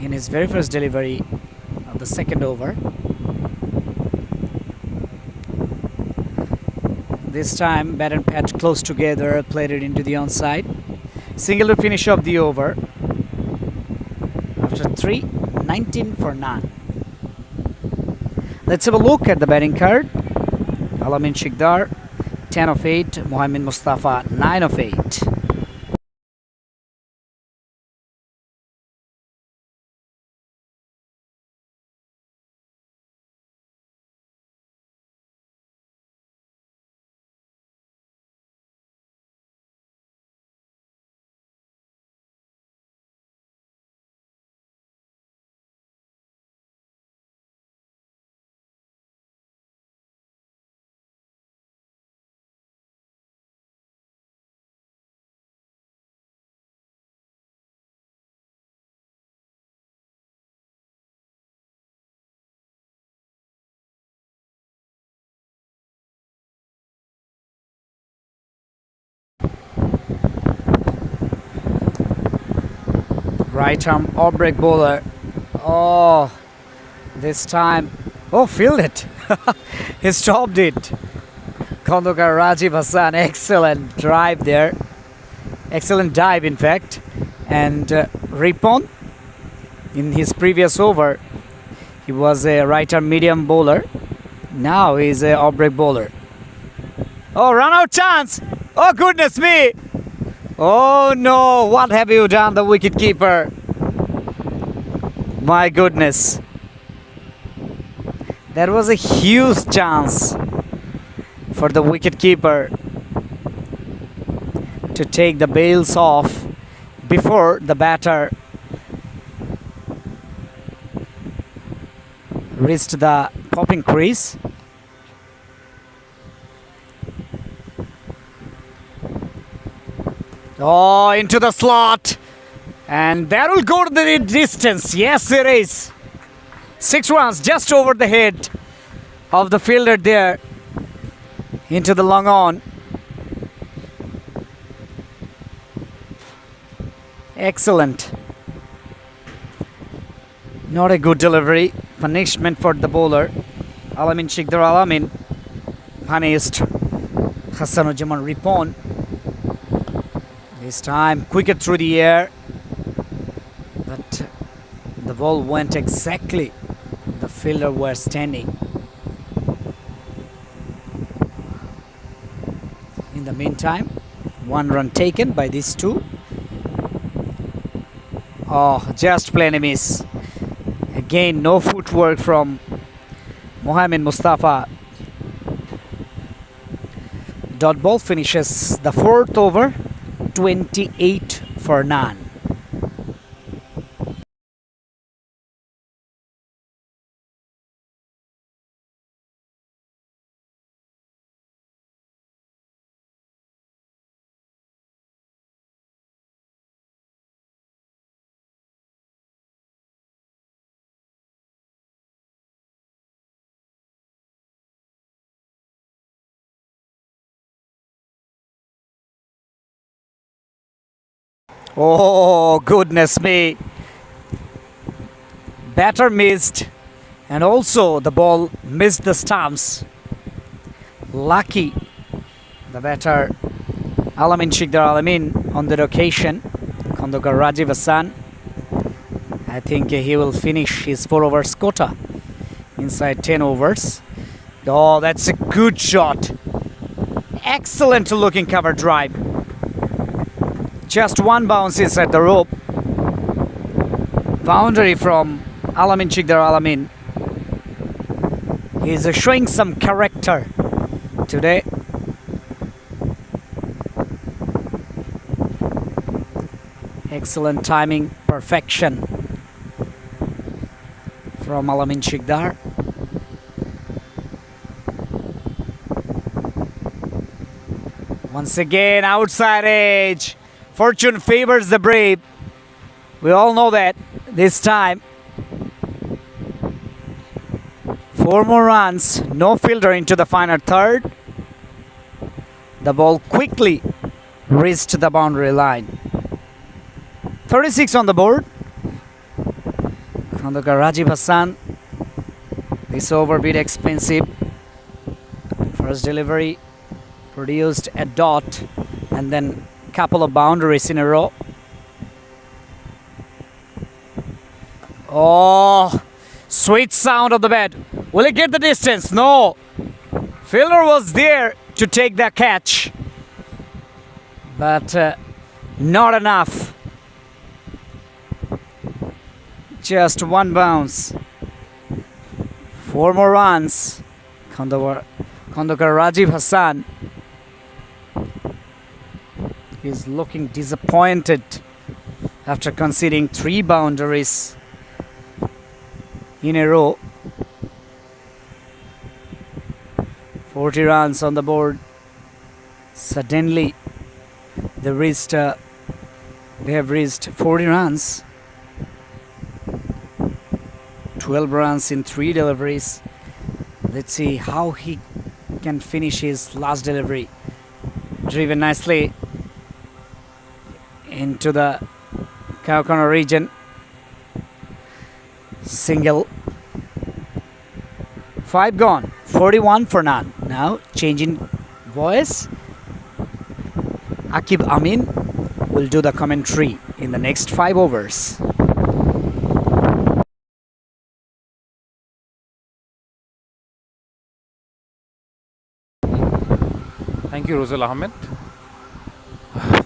in his very first delivery of the second over. This time, bat and pad close together, played it into the onside. Single to finish off the over. After 3, 19 for none. Let's have a look at the batting card. Alamin Shikdar, 10 of 8. Mohamed Mustafa, 9 of 8. Right arm off break bowler. Oh, this time. Oh, fielded. He stopped it. Khandokar Rajiv Hassan, excellent drive there. Excellent dive, in fact. And Ripon, in his previous over, he was a right arm medium bowler. Now he's a off break bowler. Oh, run out chance. Oh, goodness me. Oh no, what have you done, the wicketkeeper? My goodness. That was a huge chance for the wicketkeeper to take the bails off before the batter reached the popping crease. Oh, into the slot. And that will go to the distance. Yes, it is. 6 runs just over the head of the fielder there. Into the long on. Excellent. Not a good delivery. Punishment for the bowler. Alamin Shikdar Alamin punished Hassanujjaman Ripon. This time quicker through the air. But the ball went exactly the fielder was standing. In the meantime, 1 run taken by these two. Oh, just plain a miss. Again, no footwork from Mohamed Mustafa. Dot ball finishes the 4th over, 28 for none. Oh, goodness me. Batter missed, and also the ball missed the stumps. Lucky the batter Alamin Shikdar Alamin on that occasion. Khandokar Rajiv Hassan. I think he will finish his 4 overs quota inside 10 overs. Oh, that's a good shot. Excellent looking cover drive. Just 1 bounce inside the rope. Boundary from Alamin Shikdar Alamin. He's showing some character today. Excellent timing, perfection from Alamin Shikdar. Once again, outside edge. Fortune favors the brave. We all know that this time. 4 more runs, no fielder into the final third. The ball quickly reached the boundary line. 36 on the board. Khandokar Rajiv Hassan. This over bit expensive. First delivery produced a dot and then couple of boundaries in a row. Oh, sweet sound of the bat. Will it get the distance? No. Fielder was there to take the catch, but not enough. Just 1 bounce. 4 more runs. Khandokar Rajiv Hassan is looking disappointed after conceding 3 boundaries in a row. 40 runs on the board. Suddenly they have reached 40 runs. 12 runs in 3 deliveries. Let's see how he can finish his last delivery. Driven nicely into the cow corner region. Single. 5 gone. 41 for none. Now changing voice. Akib Amin will do the commentary in the next 5 overs. Thank you, Rosal Ahmed.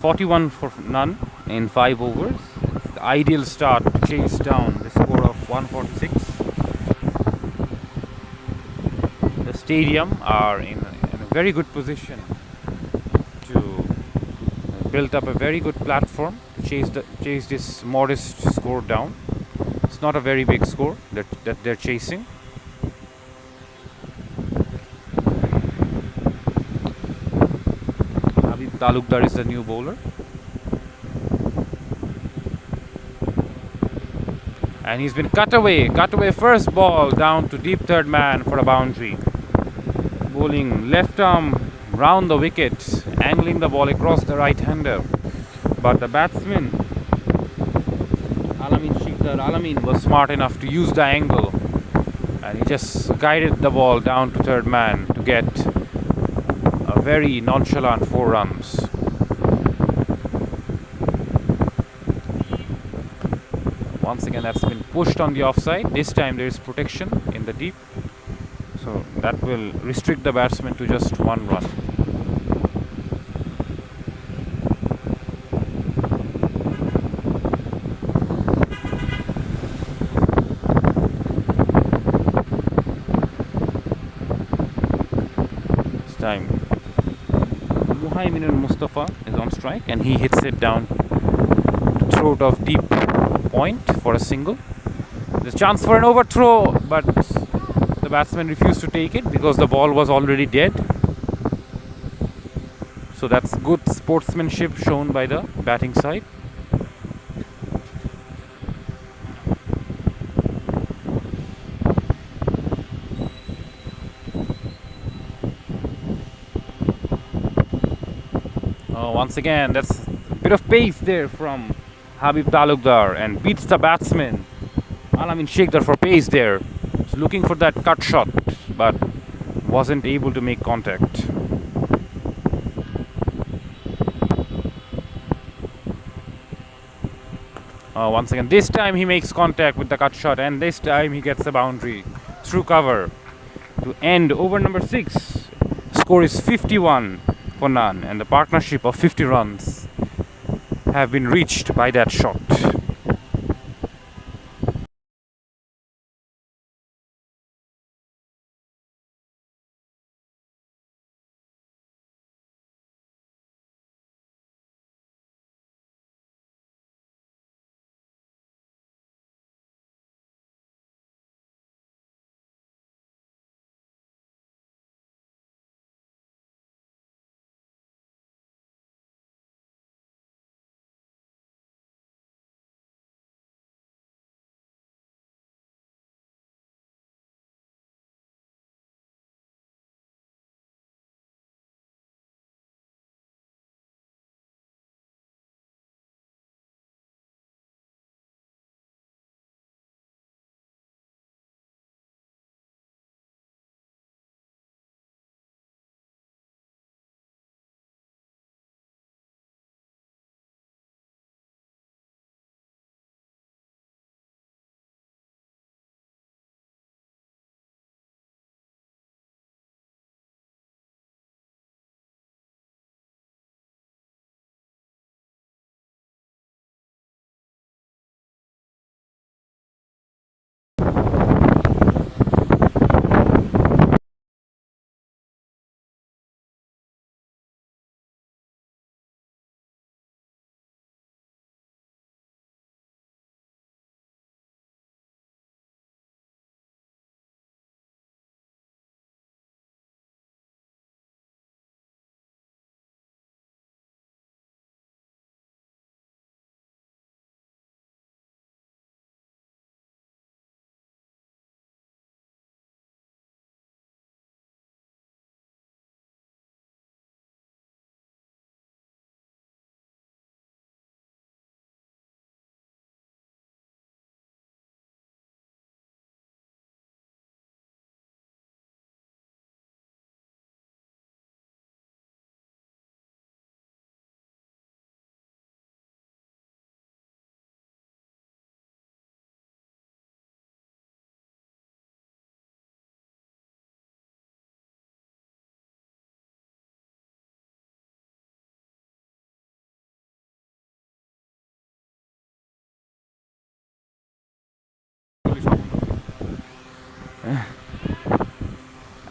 41 for none in 5 overs. It's the ideal start to chase down the score of 146. The stadium are in a very good position to build up a very good platform to chase this modest score down. It's not a very big score that they're chasing. Habib Talukdar is the new bowler. And he's been cut away first ball down to deep third man for a boundary. Bowling left arm round the wicket, angling the ball across the right hander. But the batsman, Alamin was smart enough to use the angle, and he just guided the ball down to third man to get a very nonchalant 4 runs. Once again, that's been pushed on the offside. This time there is protection in the deep, so that will restrict the batsman to just 1 run. This time Muhaiminul Mustafa is on strike, and he hits it down to throat of deep point for a single. There's a chance for an overthrow, but the batsman refused to take it because the ball was already dead. So that's good sportsmanship shown by the batting side. Once again, that's a bit of pace there from Habib Talukdar, and beats the batsman Alamin Sheikhdar for pace there. He's looking for that cut shot, but wasn't able to make contact. Once again, this time he makes contact with the cut shot, and this time he gets a boundary through cover to end over number 6. Score is 51 for none, and the partnership of 50 runs have been reached by that shot.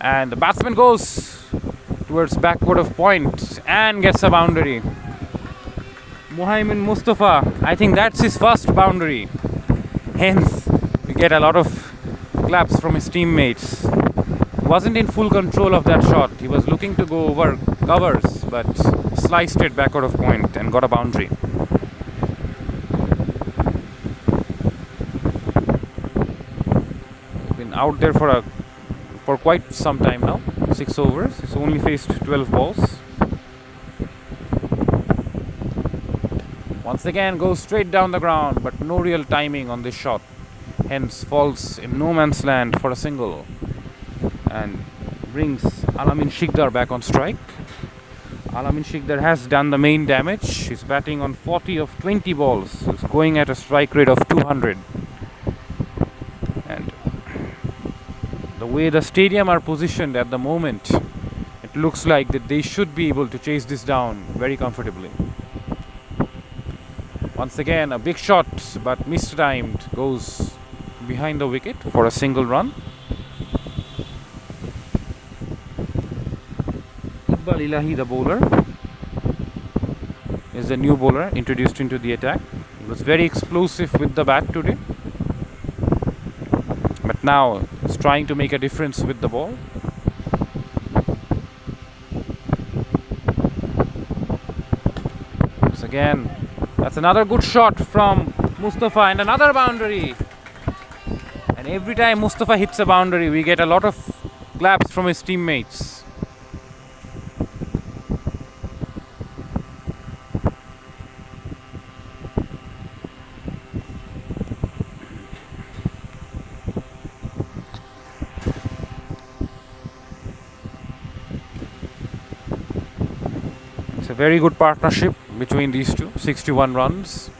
And the batsman goes towards backward of point and gets a boundary. Muhaimin Mustafa, I think that's his first boundary. Hence, we get a lot of claps from his teammates. Wasn't in full control of that shot. He was looking to go over covers, but sliced it backward of point and got a boundary. Been out there for quite some time now. 6 overs. He's only faced 12 balls. Once again goes straight down the ground, but no real timing on this shot. Hence falls in no man's land for a single and brings Alamin Shikdar back on strike. Alamin Shikdar has done the main damage. He's batting on 40 of 20 balls. He's going at a strike rate of 200. And the way the stadium are positioned at the moment, it looks like that they should be able to chase this down very comfortably. Once again, a big shot, but mistimed, goes behind the wicket for a single run. Iqbal Ilahi, the bowler, is the new bowler introduced into the attack. He was very explosive with the bat today, but now he's trying to make a difference with the ball. Once again, that's another good shot from Mustafa and another boundary. And every time Mustafa hits a boundary, we get a lot of claps from his teammates. It's a very good partnership between these two. 61 runs.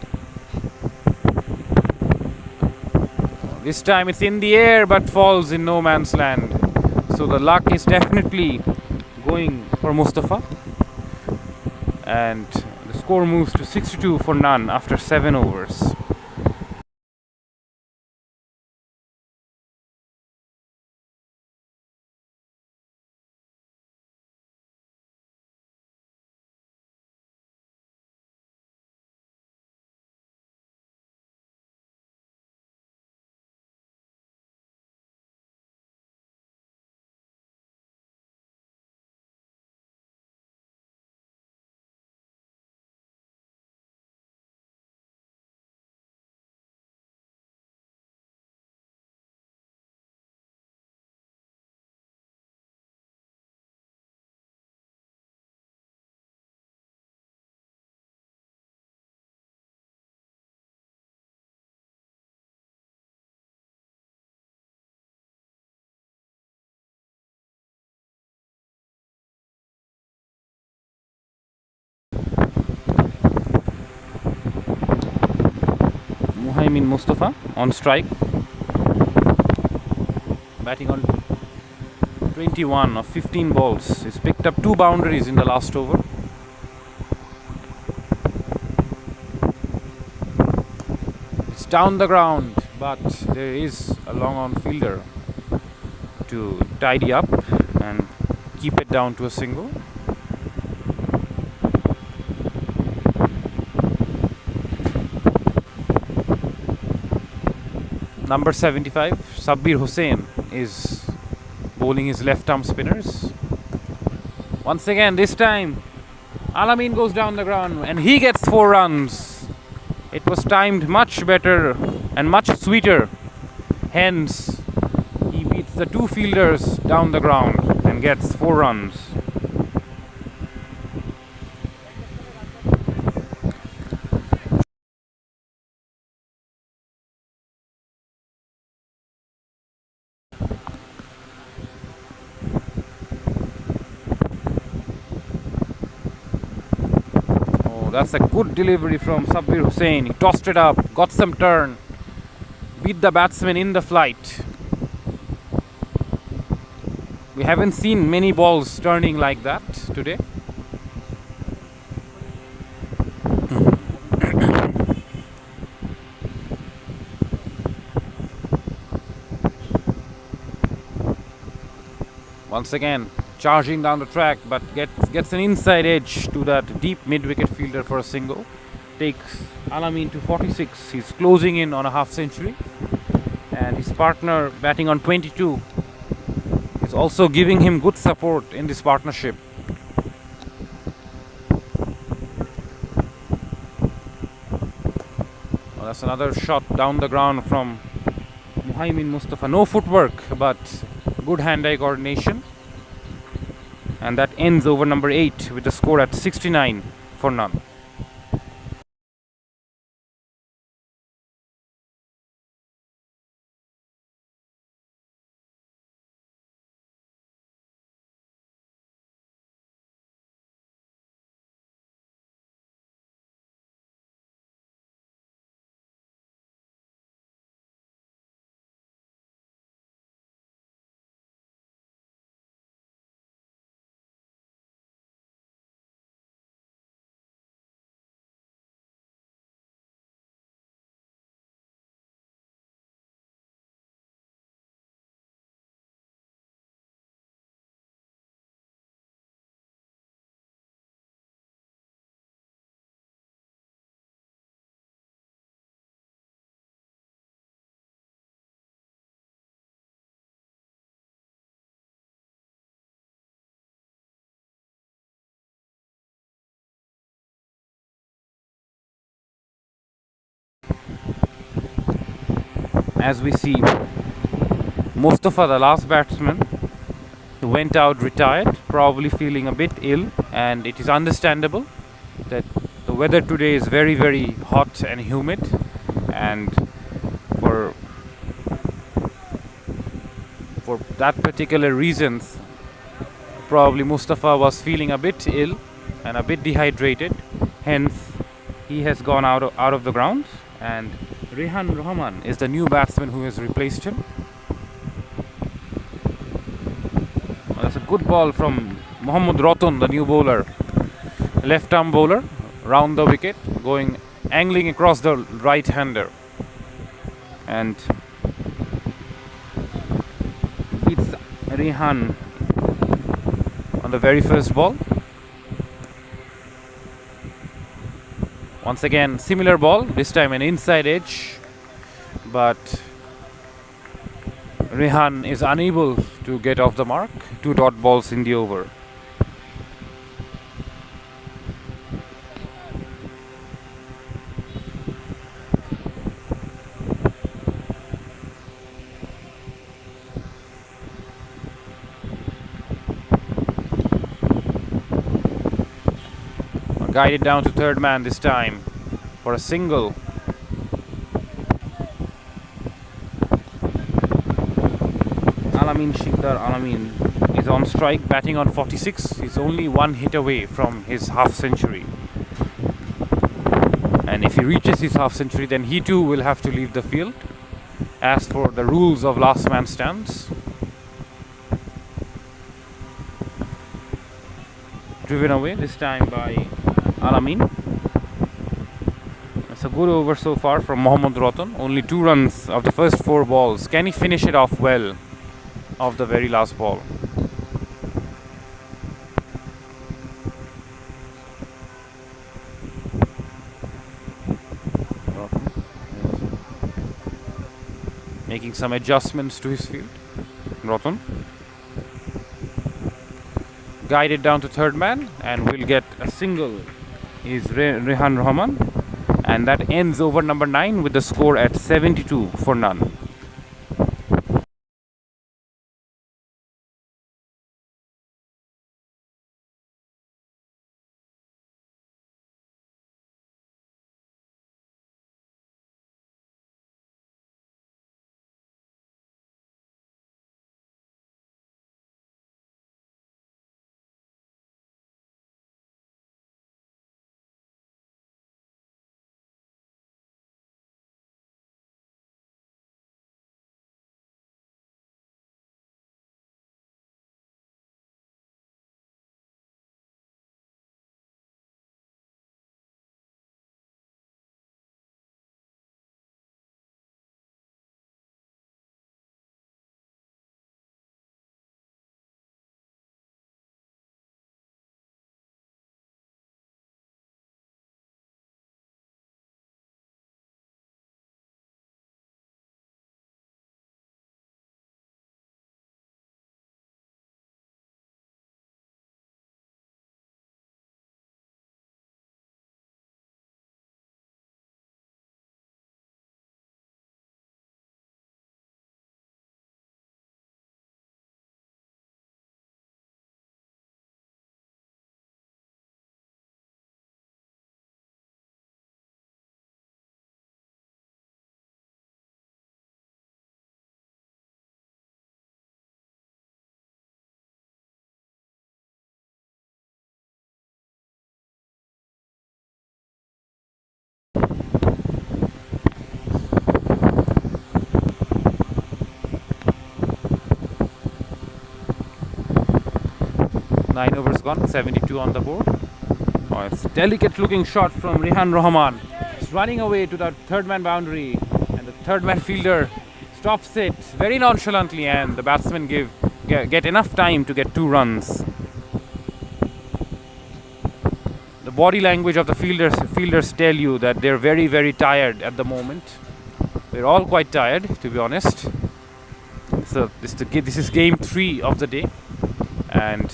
This time it's in the air but falls in no man's land. So the luck is definitely going for Mustafa. And the score moves to 62 for none after 7 overs. Muhaimin Mustafa on strike, batting on 21 of 15 balls. He's picked up 2 boundaries in the last over. It's down the ground, but there is a long on fielder to tidy up and keep it down to a single. Number 75, Sabbir Hussain, is bowling his left arm spinners. Once again, this time Alamin goes down the ground and he gets 4 runs. It was timed much better and much sweeter. Hence, he beats the 2 fielders down the ground and gets 4 runs. That's a good delivery from Sabbir Hussain. He tossed it up, got some turn, beat the batsman in the flight. We haven't seen many balls turning like that today. Once again, charging down the track, but gets an inside edge to that deep mid-wicket fielder for a single. Takes Alamin to 46. He's closing in on a half century. And his partner batting on 22 is also giving him good support in this partnership. Well, that's another shot down the ground from Muhaimin Mustafa. No footwork, but good hand-eye coordination. And that ends over number 8 with the score at 69 for none. As we see, Mustafa, the last batsman, went out retired, probably feeling a bit ill, and it is understandable that the weather today is very, very hot and humid, and for that particular reasons, probably Mustafa was feeling a bit ill and a bit dehydrated. Hence, he has gone out of the ground, and Rehan Rahman is the new batsman who has replaced him. Well, that's a good ball from Mohammad Ratan, the new bowler, left arm bowler, round the wicket, going angling across the right hander, and beats Rehan on the very first ball. Once again, similar ball, this time an inside edge, but Rehan is unable to get off the mark. 2 dot balls in the over. Guided down to third man this time for a single. Alamin Shikdar Alamin is on strike, batting on 46. He's only 1 hit away from his half century. And if he reaches his half century, then he too will have to leave the field, as for the rules of last man stands. Driven away this time by Alamin. It's a good over so far from Mohammad Ratan. Only 2 runs of the first 4 balls. Can he finish it off well of the very last ball? Making some adjustments to his field. Ratan guided down to third man and will get a single is Rehan Rahman, and that ends over number 9 with the score at 72 for none. 9 overs gone, 72 on the board. Oh, it's a delicate looking shot from Rehan Rahman. It's running away to the third man boundary, and the third man fielder stops it very nonchalantly, and the batsmen get enough time to get 2 runs. The body language of the fielders tell you that they're very, very tired at the moment. We're all quite tired, to be honest. So this is game 3 of the day, and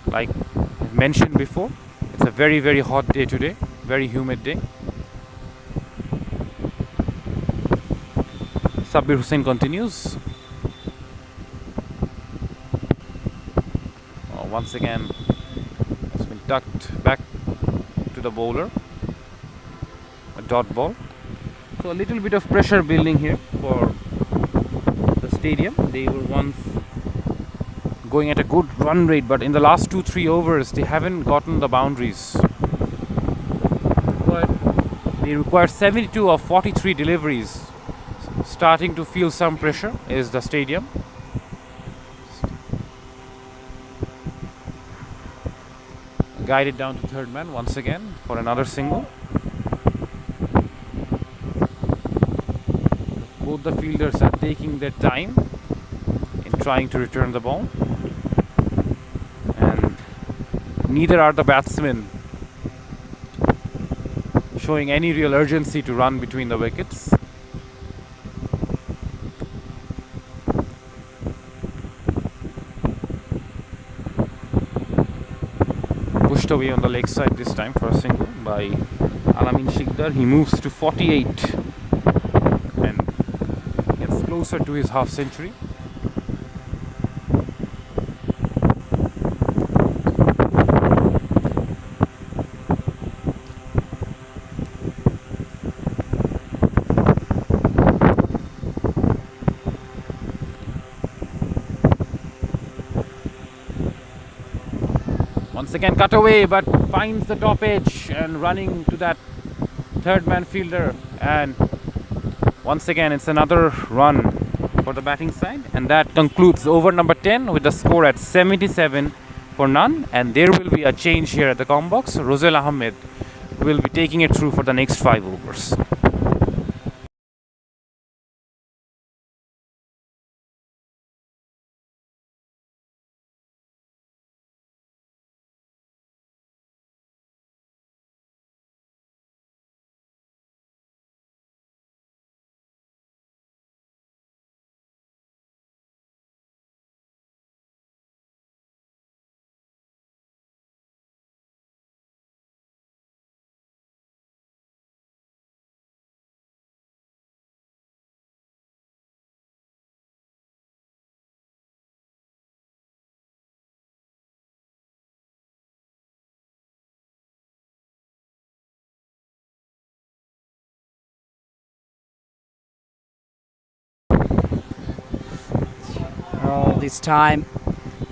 like I've mentioned before, it's a very, very hot day today, very humid day. Sabir Hussain continues. Oh, once again, it's been tucked back to the bowler. A dot ball. So a little bit of pressure building here for the stadium. They were once going at a good run rate, but in the last 2-3 overs they haven't gotten the boundaries. But they require 72 of 43 deliveries. Starting to feel some pressure is the stadium. Guided down to third man once again for another single. Both the fielders are taking their time in trying to return the ball, and neither are the batsmen showing any real urgency to run between the wickets. Pushed away on the leg side this time for a single by Alamin Shikdar. He moves to 48 and gets closer to his half century. Once again cut away, but finds the top edge and running to that third man fielder, and once again it's another run for the batting side, and that concludes over number 10 with the score at 77 for none. And there will be a change here at the com box. Rosel Ahmed will be taking it through for the next 5 overs. This time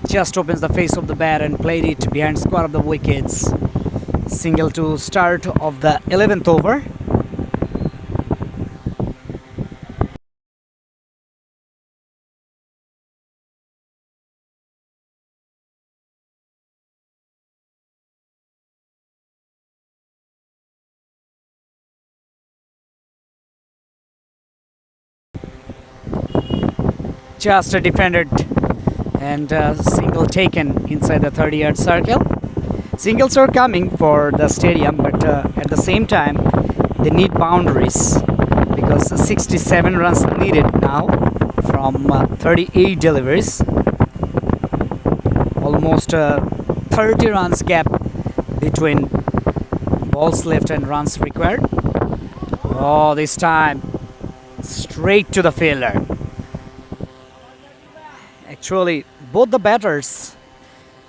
just opens the face of the bat and played it behind square of the wickets. Single to start of the 11th over. Just defended and single taken inside the 30-yard circle. Singles are coming for the stadium, but at the same time they need boundaries because 67 runs needed now from 38 deliveries. Almost 30 runs gap between balls left and runs required. Oh, this time straight to the fielder. Actually, both the batters,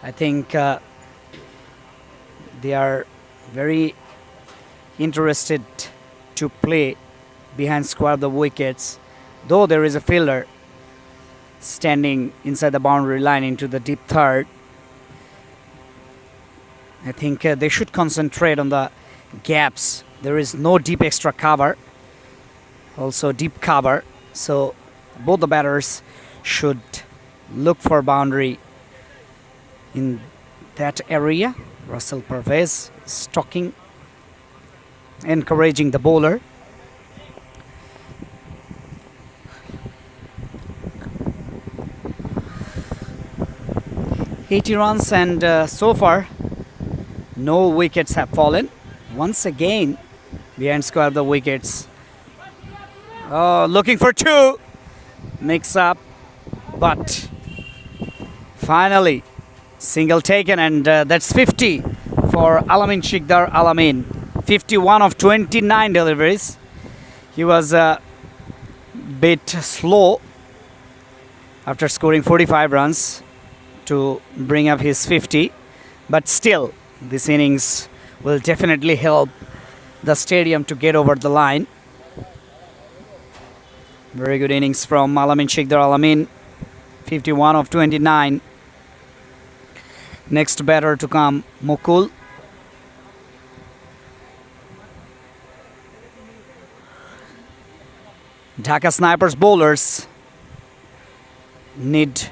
I think they are very interested to play behind square of the wickets, though there is a fielder standing inside the boundary line into the deep third. I think they should concentrate on the gaps. There is no deep extra cover, also deep cover, so both the batters should look for boundary in that area. Russell Pervez stalking, encouraging the bowler. "80 runs, and so far no wickets have fallen. Once again, behind square of the wickets. Oh, looking for two. Mix up, but finally single taken, and that's 50 for Alamin Shikdar Alamin. 51 of 29 deliveries. He was a bit slow after scoring 45 runs to bring up his 50, but still this innings will definitely help the stadium to get over the line. Very good innings from Alamin Shikdar Alamin. 51 of 29. Next batter to come, Mukul. Dhaka Snipers bowlers need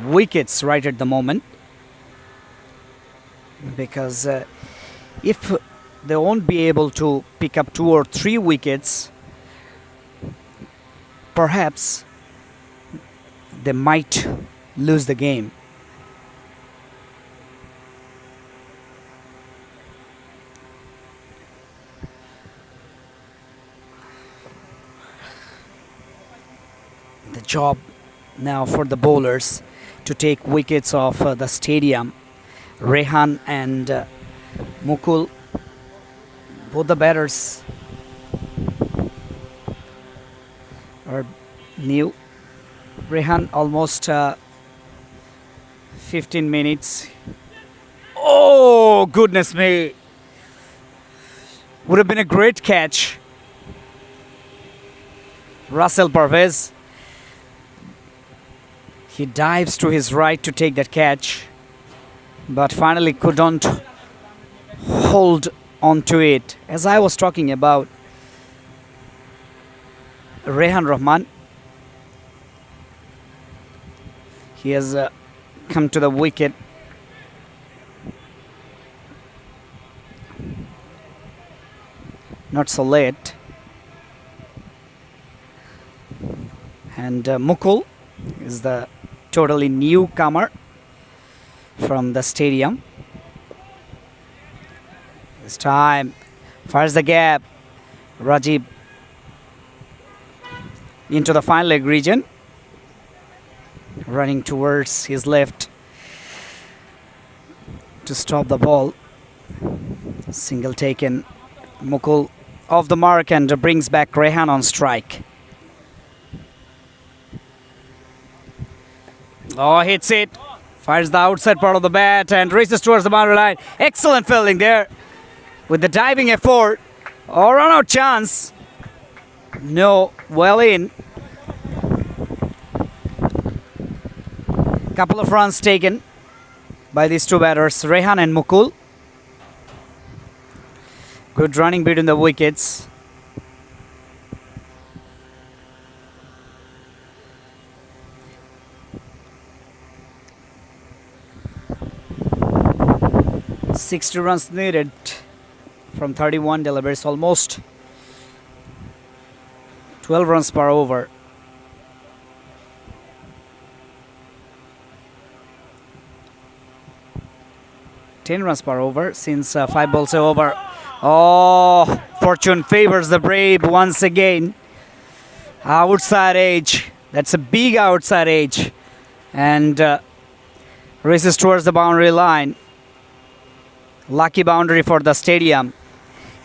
wickets right at the moment, because if they won't be able to pick up 2 or 3 wickets, perhaps they might lose the game. The job now for the bowlers to take wickets off the stadium. Rehan and Mukul, both the batters are new. Rehan almost 15 minutes. Oh, goodness me. Would have been a great catch. Russell Pervez. He dives to his right to take that catch, but finally couldn't hold on to it. As I was talking about Rehan Rahman, he has come to the wicket. Not so late. And Mukul is the totally newcomer from the stadium. This time fires the gap. Rajib into the fine leg region, running towards his left to stop the ball. Single taken. Mukul off the mark and brings back Rehan on strike. Oh, hits it. Fires the outside part of the bat and races towards the boundary line. Excellent fielding there with the diving effort. Oh, run out chance. No, well in. Couple of runs taken by these two batters, Rehan and Mukul. Good running between the wickets. "60 runs needed from 31 deliveries, almost 12 runs per over." "10 runs per over since 5 balls are over." Oh, fortune favors the brave once again. Outside edge. That's a big outside edge. And races towards the boundary line. Lucky boundary for the stadium.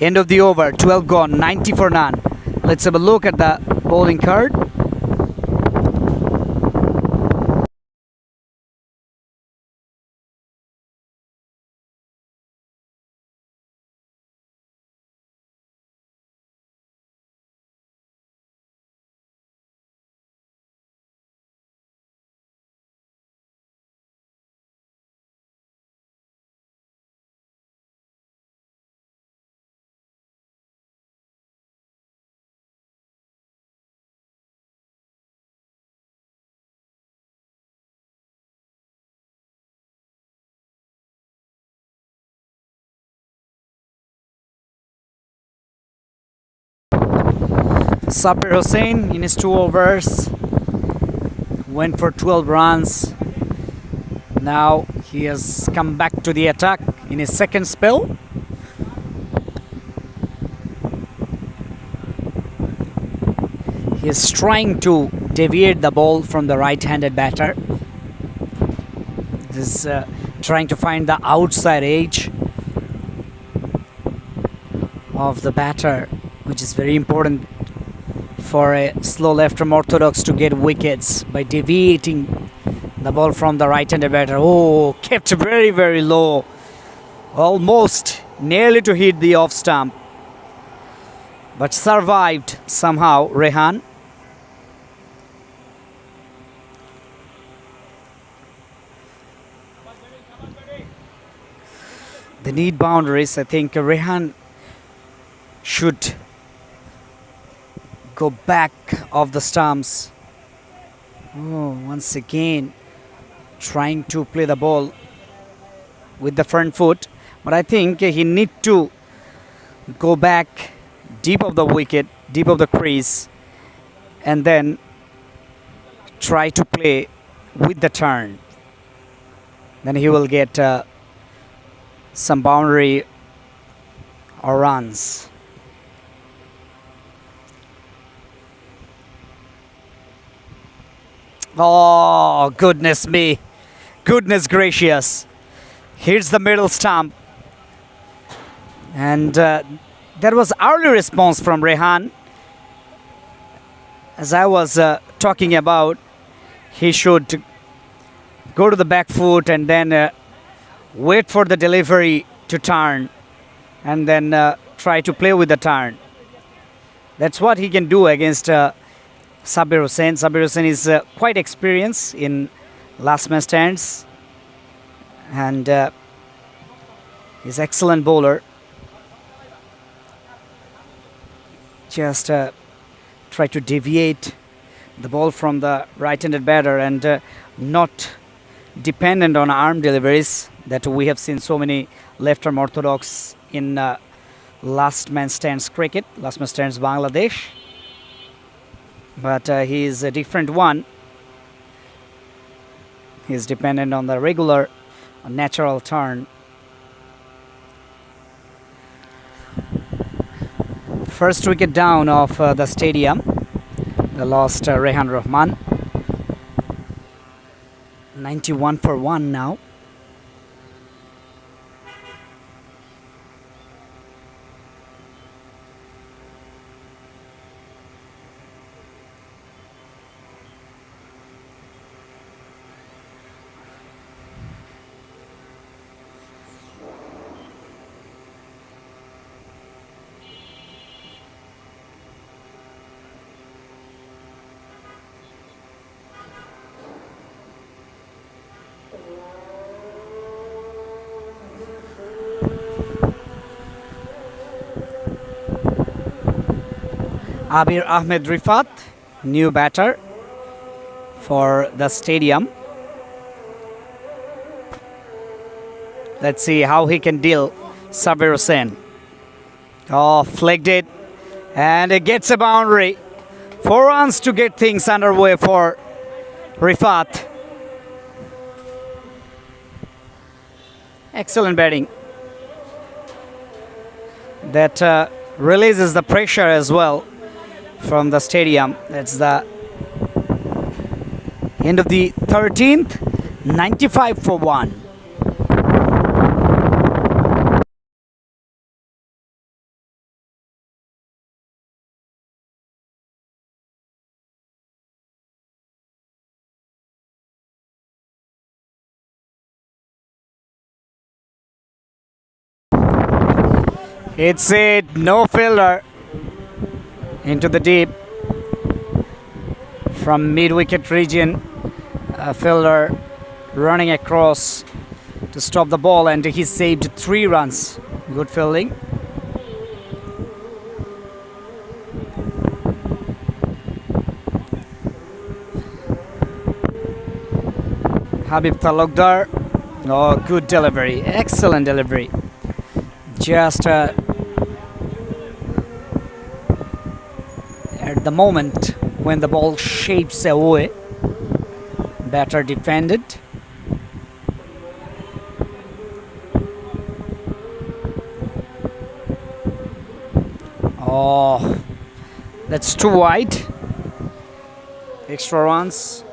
End of the over. 12 gone. 90 for none. Let's have a look at the bowling card. Sabir Hussain in his 2 overs went for 12 runs. Now he has come back to the attack in his second spell. He is trying to deviate the ball from the right-handed batter. He is trying to find the outside edge of the batter, which is very important for a slow left-arm orthodox to get wickets by deviating the ball from the right-handed batter. Oh, kept very, very low. Almost nearly to hit the off stump, but survived somehow, Rehan. They need boundaries. I think Rehan should go back of the stumps. Oh, once again trying to play the ball with the front foot, but I think he need to go back deep of the wicket, deep of the crease, and then try to play with the turn. Then he will get some boundary or runs. Oh, goodness me. Goodness gracious. Hits the middle stump. And there was early response from Rehan. As I was talking about, he should go to the back foot and then wait for the delivery to turn and then try to play with the turn. That's what he can do against Sabir Hussain. Sabir Hussain is quite experienced in last man stands, and he's excellent bowler. Just try to deviate the ball from the right-handed batter and not dependent on arm deliveries that we have seen so many left-arm orthodox in last man stands cricket, last man stands Bangladesh. But he is a different one. He is dependent on the regular natural turn. First wicket down of the stadium. The lost Rehan Rahman. 91 for 1 now. Abir Ahmed Rifat, new batter for the stadium. Let's see how he can deal Sabir Hussain. Oh, flicked it, and it gets a boundary. 4 runs to get things underway for Rifat. Excellent batting. That releases the pressure as well from the stadium. That's the end of the 13th. 95 for 1. It's it, no fielder into the deep from mid-wicket region. A fielder running across to stop the ball, and he saved 3 runs. Good fielding. Habib Talukdar. Oh, good delivery. Excellent delivery. Just at the moment when the ball shapes away. Batter defended. Oh, that's too wide. Extra runs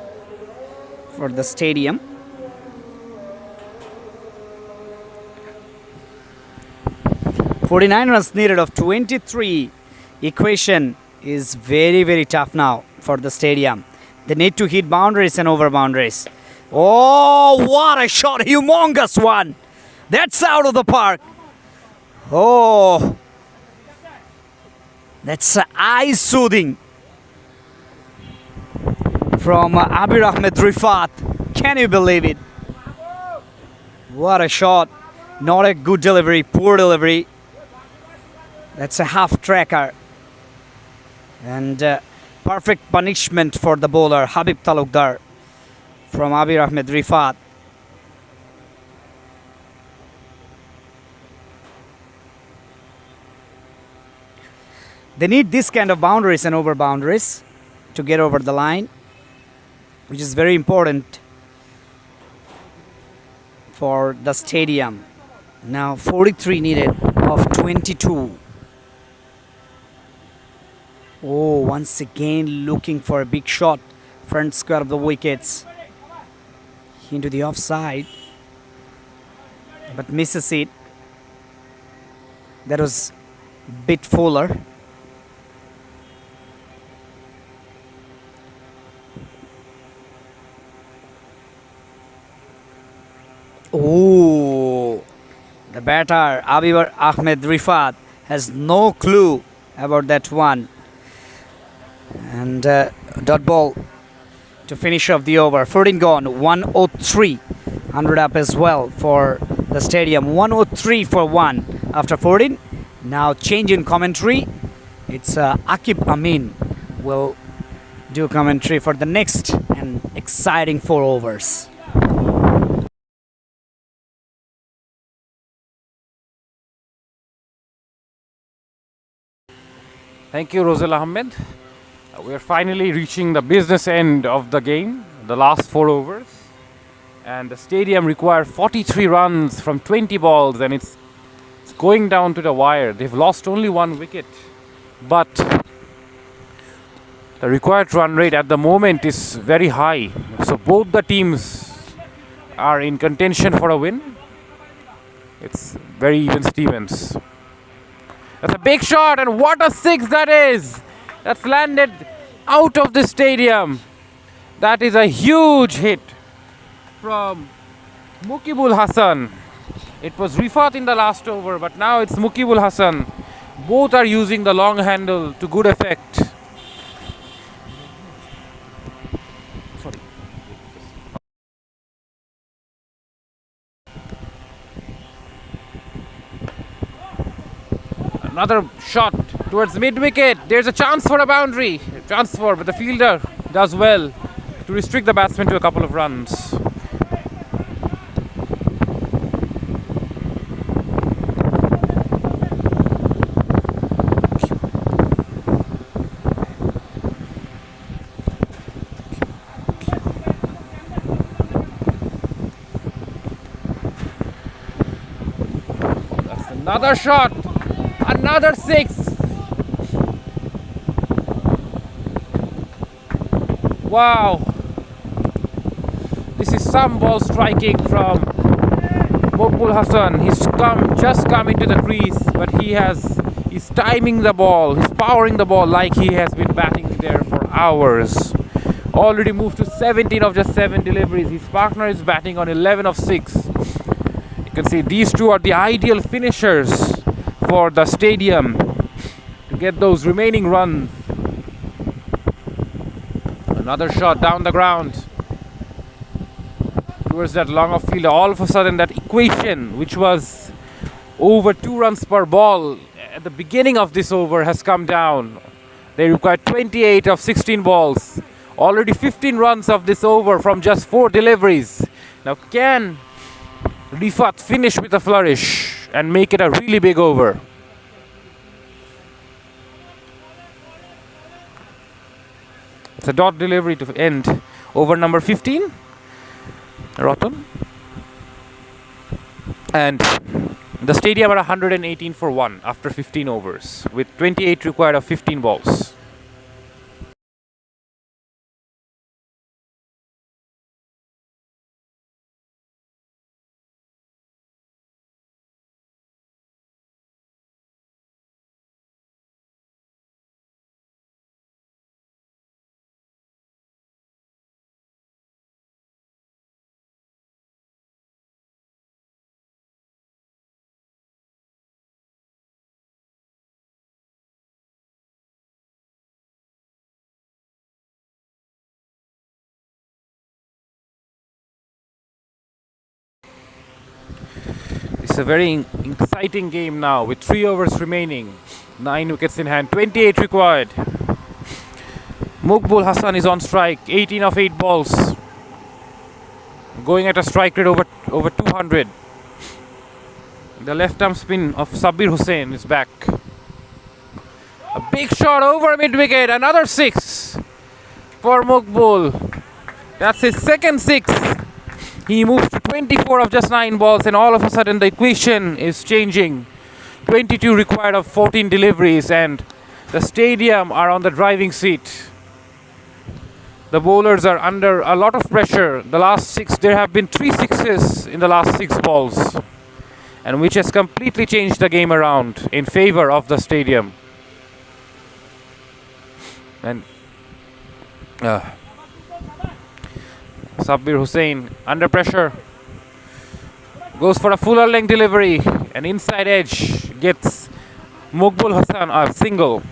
for the stadium. "49 runs needed of 23. Equation is very tough now for the stadium. They need to hit boundaries and over boundaries. Oh, what a shot! Humongous one! That's out of the park. Oh, that's eye-soothing from Abir Ahmed Rifat. Can you believe it? What a shot. Not a good delivery, poor delivery. That's a half tracker. And perfect punishment for the bowler, Habib Talukdar, from Abir Ahmed Rifat. They need this kind of boundaries and over boundaries to get over the line, which is very important for the stadium. Now 43 needed of 22. Oh, once again looking for a big shot. Front square of the wickets. Into the offside. But misses it. That was a bit fuller. Oh, the batter Abir Ahmed Rifat has no clue about that one. And dot ball to finish off the over. 14 gone, 103. 100 up as well for the stadium. 103 for 1 after 14. Now change in commentary. It's Akib Amin will do commentary for the next and exciting 4 overs. Thank you, Rosal Ahmed. We're finally reaching the business end of the game, the last 4 overs. And the stadium required 43 runs from 20 balls, and it's going down to the wire. They've lost only 1 wicket. But the required run rate at the moment is very high. So both the teams are in contention for a win. It's very even Stevens. That's a big shot, and what a 6 that is! That's landed out of the stadium. That is a huge hit from Muqibul Hasan. It was Rifat in the last over, but now it's Muqibul Hasan. Both are using the long handle to good effect. Sorry. Another shot towards mid-wicket. There's a chance for a boundary. Transfer, but the fielder does well to restrict the batsman to a couple of runs. That's another shot. Another 6. Wow. This is some ball striking from Muqibul Hasan. He's just come into the crease, but he's timing the ball. He's powering the ball like he has been batting there for hours. Already moved to 17 of just 7 deliveries. His partner is batting on 11 of 6. You can see these two are the ideal finishers for the stadium to get those remaining runs. Another shot down the ground towards that long off fielder. All of a sudden that equation, which was over 2 runs per ball at the beginning of this over, has come down. They require 28 of 16 balls. Already 15 runs of this over from just 4 deliveries. Now can Rifat finish with a flourish and make it a really big over? It's a dot delivery to end over number 15, Rotten. And the stadium are 118 for 1 after 15 overs, with 28 required of 15 balls. It's a very exciting game now with 3 overs remaining, 9 wickets in hand, 28 required. Muqbul Hassan is on strike, 18 of 8 balls, going at a strike rate over 200. The left arm spin of Sabir Hussain is back. A big shot over mid wicket, another 6 for Muqbul. That's his second 6. He moves to 24 of just 9 balls, and all of a sudden the equation is changing. 22 required of 14 deliveries, and the stadium are on the driving seat. The bowlers are under a lot of pressure. The last 6, there have been 3 sixes in the last 6 balls, and which has completely changed the game around in favor of the stadium. And Sabir Hussain under pressure goes for a fuller length delivery, and inside edge gets Muqbul Hassan a single.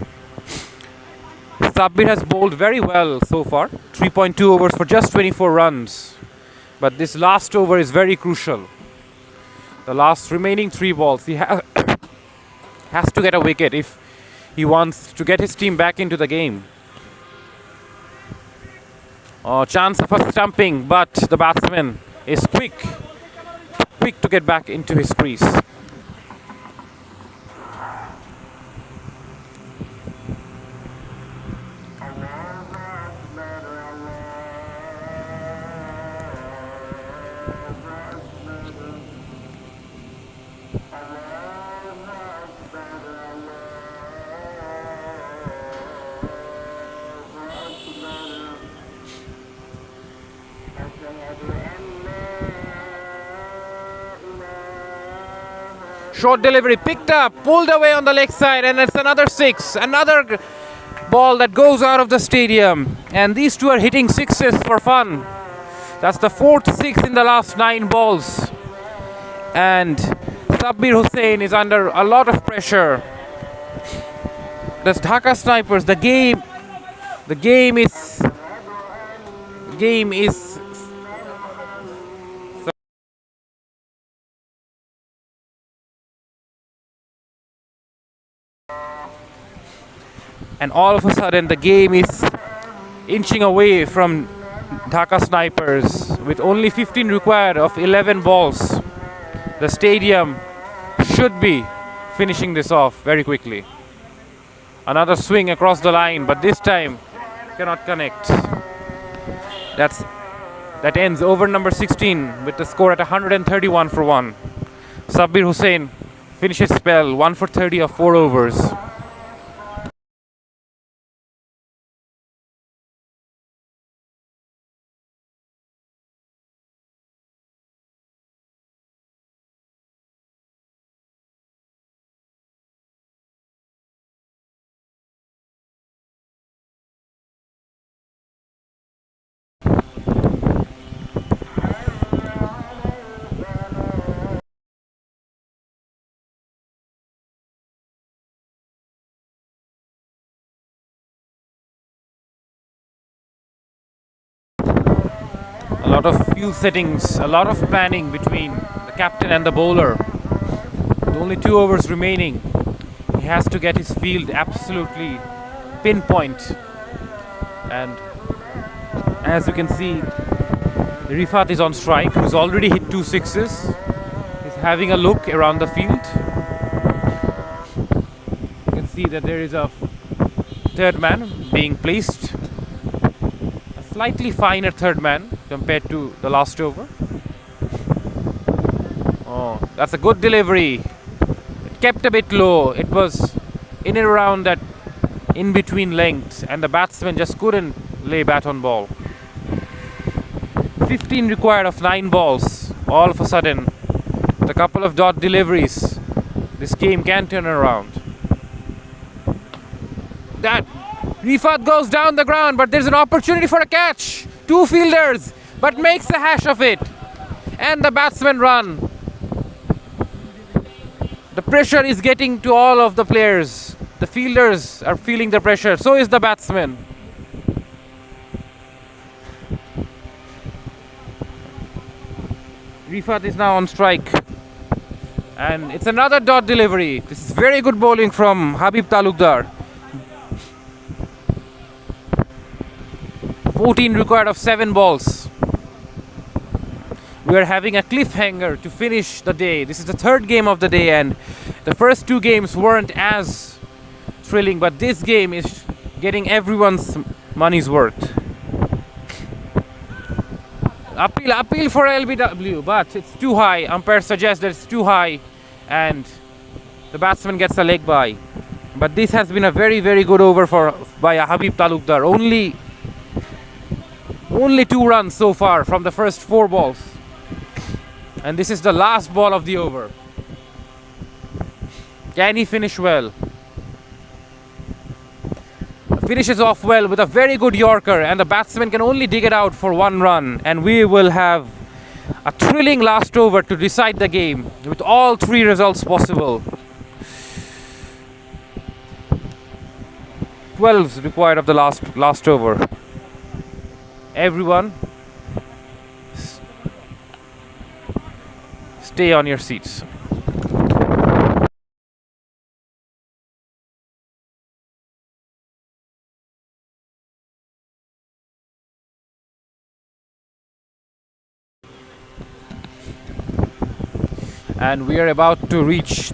Sabir has bowled very well so far, 3.2 overs for just 24 runs, but this last over is very crucial. The last remaining 3 balls, he has to get a wicket if he wants to get his team back into the game. Chance of a stumping, but the batsman is quick to get back into his crease. Short delivery picked up, pulled away on the leg side, and it's another 6. Another ball that goes out of the stadium. And these two are hitting 6s for fun. That's the 4th 6 in the last 9 balls. And Sabir Hussain is under a lot of pressure. The Dhaka Snipers, the game is and all of a sudden the game is inching away from Dhaka Snipers with only 15 required of 11 balls. The stadium should be finishing this off very quickly. Another swing across the line, but this time cannot connect. That ends over number 16 with the score at 131 for 1. Sabir Hussain finishes spell 1 for 30 of 4 overs. A lot of field settings, a lot of planning between the captain and the bowler. With only 2 overs remaining, he has to get his field absolutely pinpoint. And as you can see, Rifat is on strike, who's already hit 2 sixes. He's having a look around the field. You can see that there is a third man being placed. slightly finer third man compared to the last over. Oh, that's a good delivery. It kept a bit low. It was in and around that in between length, and the batsman just couldn't lay bat on ball. 15 required of 9 balls. All of a sudden, with a couple of dot deliveries, this game can turn around. That Rifat goes down the ground, but there's an opportunity for a catch. 2 fielders, but makes a hash of it. And the batsmen run. The pressure is getting to all of the players. The fielders are feeling the pressure. So is the batsman. Rifat is now on strike. And it's another dot delivery. This is very good bowling from Habib Talukdar. 14 required of 7 balls. We are having a cliffhanger to finish the day. This is the third game of the day, and the first 2 games weren't as thrilling, but this game is getting everyone's money's worth. Appeal for LBW, but it's too high. Umpire suggests that it's too high, and the batsman gets a leg bye. But this has been a very, very good over by Habib Talukdar. Only 2 runs so far from the first 4 balls. And this is the last ball of the over. Can he finish well? Finishes off well with a very good Yorker, and the batsman can only dig it out for 1 run. And we will have a thrilling last over to decide the game with all 3 results possible. 12 required of the last over. Everyone, stay on your seats. And we are about to reach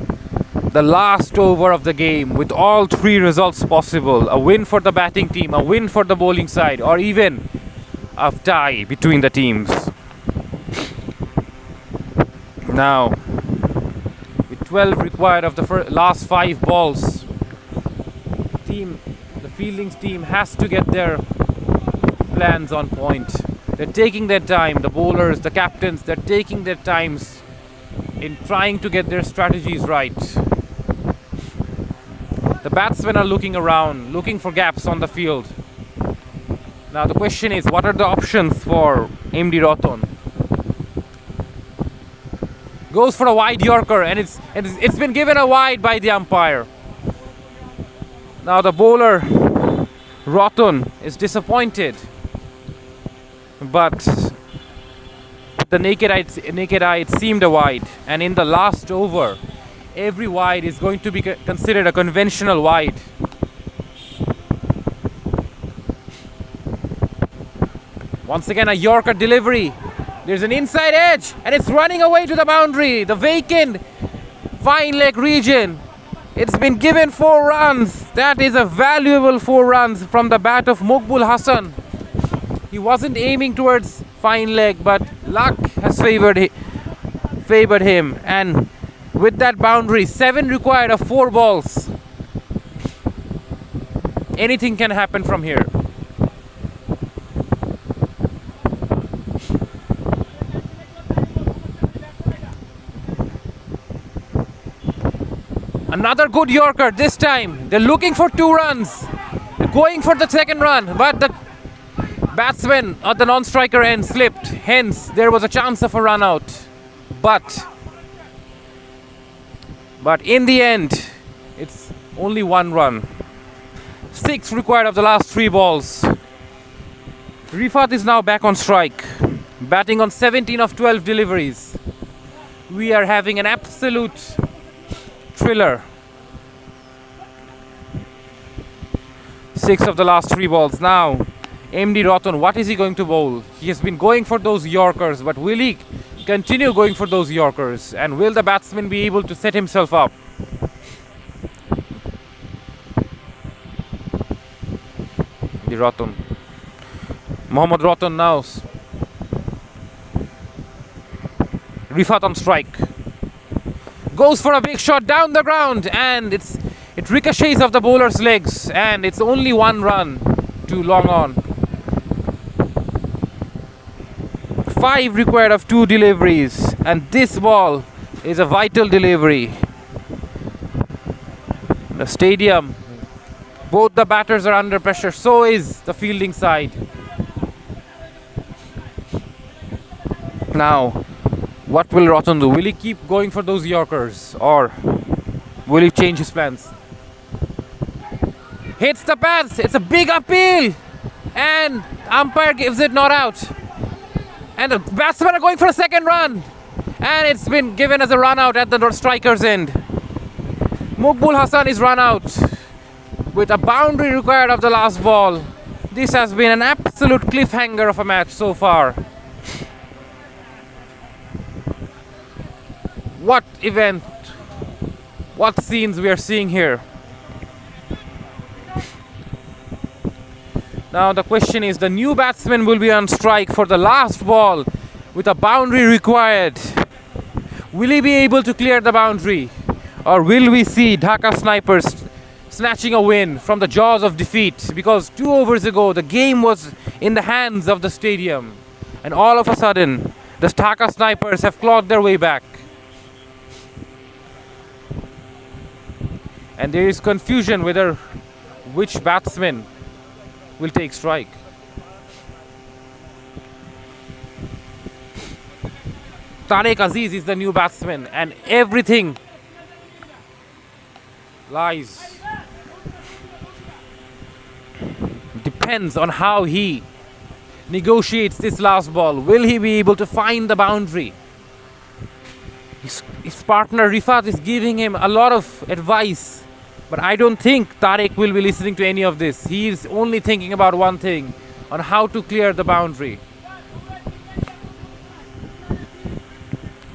the last over of the game with all 3 results possible. A win for the batting team, a win for the bowling side, or even a tie between the teams. Now, with 12 required of the last 5 balls, the fielding team has to get their plans on point. They're taking their time. The bowlers, the captains, they're taking their times in trying to get their strategies right. The batsmen are looking around, looking for gaps on the field. Now the question is, what are the options for MD Ratan? Goes for a wide Yorker, and it's been given a wide by the umpire. Now the bowler Ratan is disappointed, but the naked eye it seemed a wide, and in the last over, every wide is going to be considered a conventional wide. Once again, a Yorker delivery. There's an inside edge, and it's running away to the boundary. The vacant fine leg region. It's been given 4 runs. That is a valuable 4 runs from the bat of Mokbul Hassan. He wasn't aiming towards fine leg, but luck has favored him. And with that boundary, 7 required of 4 balls. Anything can happen from here. Another good Yorker this time. They're looking for 2 runs. They're going for the second run, but the batsman at the non-striker end slipped. Hence, there was a chance of a run out. But in the end, it's only 1 run. 6 required of the last 3 balls. Rifat is now back on strike, batting on 17 of 12 deliveries. We are having an absolute thriller. 6 of the last 3 balls. Now, MD Ratan, what is he going to bowl? He has been going for those Yorkers, but will he continue going for those Yorkers? And will the batsman be able to set himself up? MD Ratan. Mohammad Ratan now. Rifat on strike. Goes for a big shot down the ground, and it ricochets off the bowler's legs, and it's only 1 run to long on. 5 required of 2 deliveries, and this ball is a vital delivery. The stadium, both the batters are under pressure, so is the fielding side. Now, what will Ratan do? Will he keep going for those Yorkers, or will he change his plans? Hits the pads, it's a big appeal, and umpire gives it not out. And the batsmen are going for a second run, and it's been given as a run out at the striker's end. Muqbul Hasan is run out with a boundary required of the last ball. This has been an absolute cliffhanger of a match so far. What event, what scenes we are seeing here. Now the question is, the new batsman will be on strike for the last ball with a boundary required. Will he be able to clear the boundary, or will we see Dhaka Snipers snatching a win from the jaws of defeat? Because 2 overs ago the game was in the hands of the stadium, and all of a sudden the Dhaka Snipers have clawed their way back. And there is confusion whether which batsman will take strike. Tariq Aziz is the new batsman, and everything depends on how he negotiates this last ball. Will he be able to find the boundary? His partner Rifat is giving him a lot of advice, but I don't think Tariq will be listening to any of this. He is only thinking about one thing, on how to clear the boundary.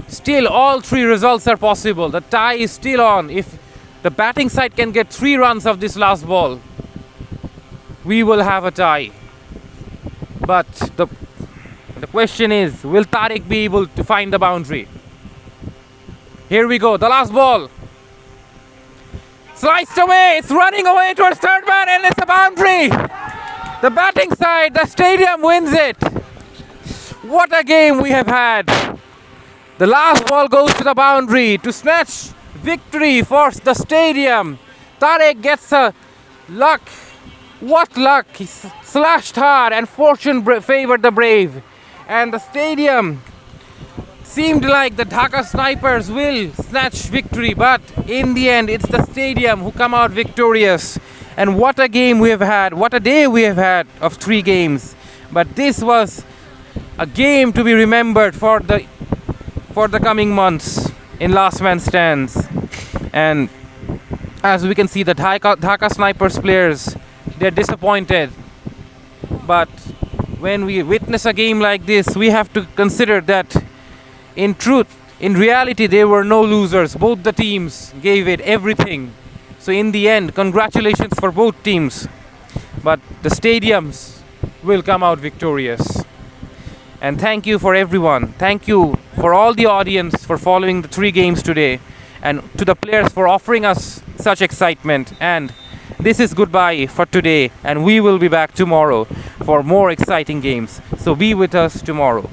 Still, all 3 results are possible. The tie is still on. If the batting side can get 3 runs of this last ball, we will have a tie. But the question is, will Tariq be able to find the boundary? Here we go, the last ball. Sliced away, it's running away towards third man, and it's a boundary. The batting side, the stadium wins it. What a game we have had. The last ball goes to the boundary to snatch victory for the stadium. Tariq gets a luck. What luck! He slashed hard, and fortune favored the brave. And the stadium seemed like the Dhaka Snipers will snatch victory, but in the end it's the stadium who come out victorious. And what a game we have had, what a day we have had of 3 games. But this was a game to be remembered for the coming months in last man stands. And as we can see, the Dhaka Snipers players, they're disappointed. But when we witness a game like this, we have to consider that in truth, in reality, there were no losers. Both the teams gave it everything. So in the end, congratulations for both teams. But the stadiums will come out victorious. And thank you for everyone. Thank you for all the audience for following the 3 games today, and to the players for offering us such excitement. And this is goodbye for today, and we will be back tomorrow for more exciting games. So be with us tomorrow.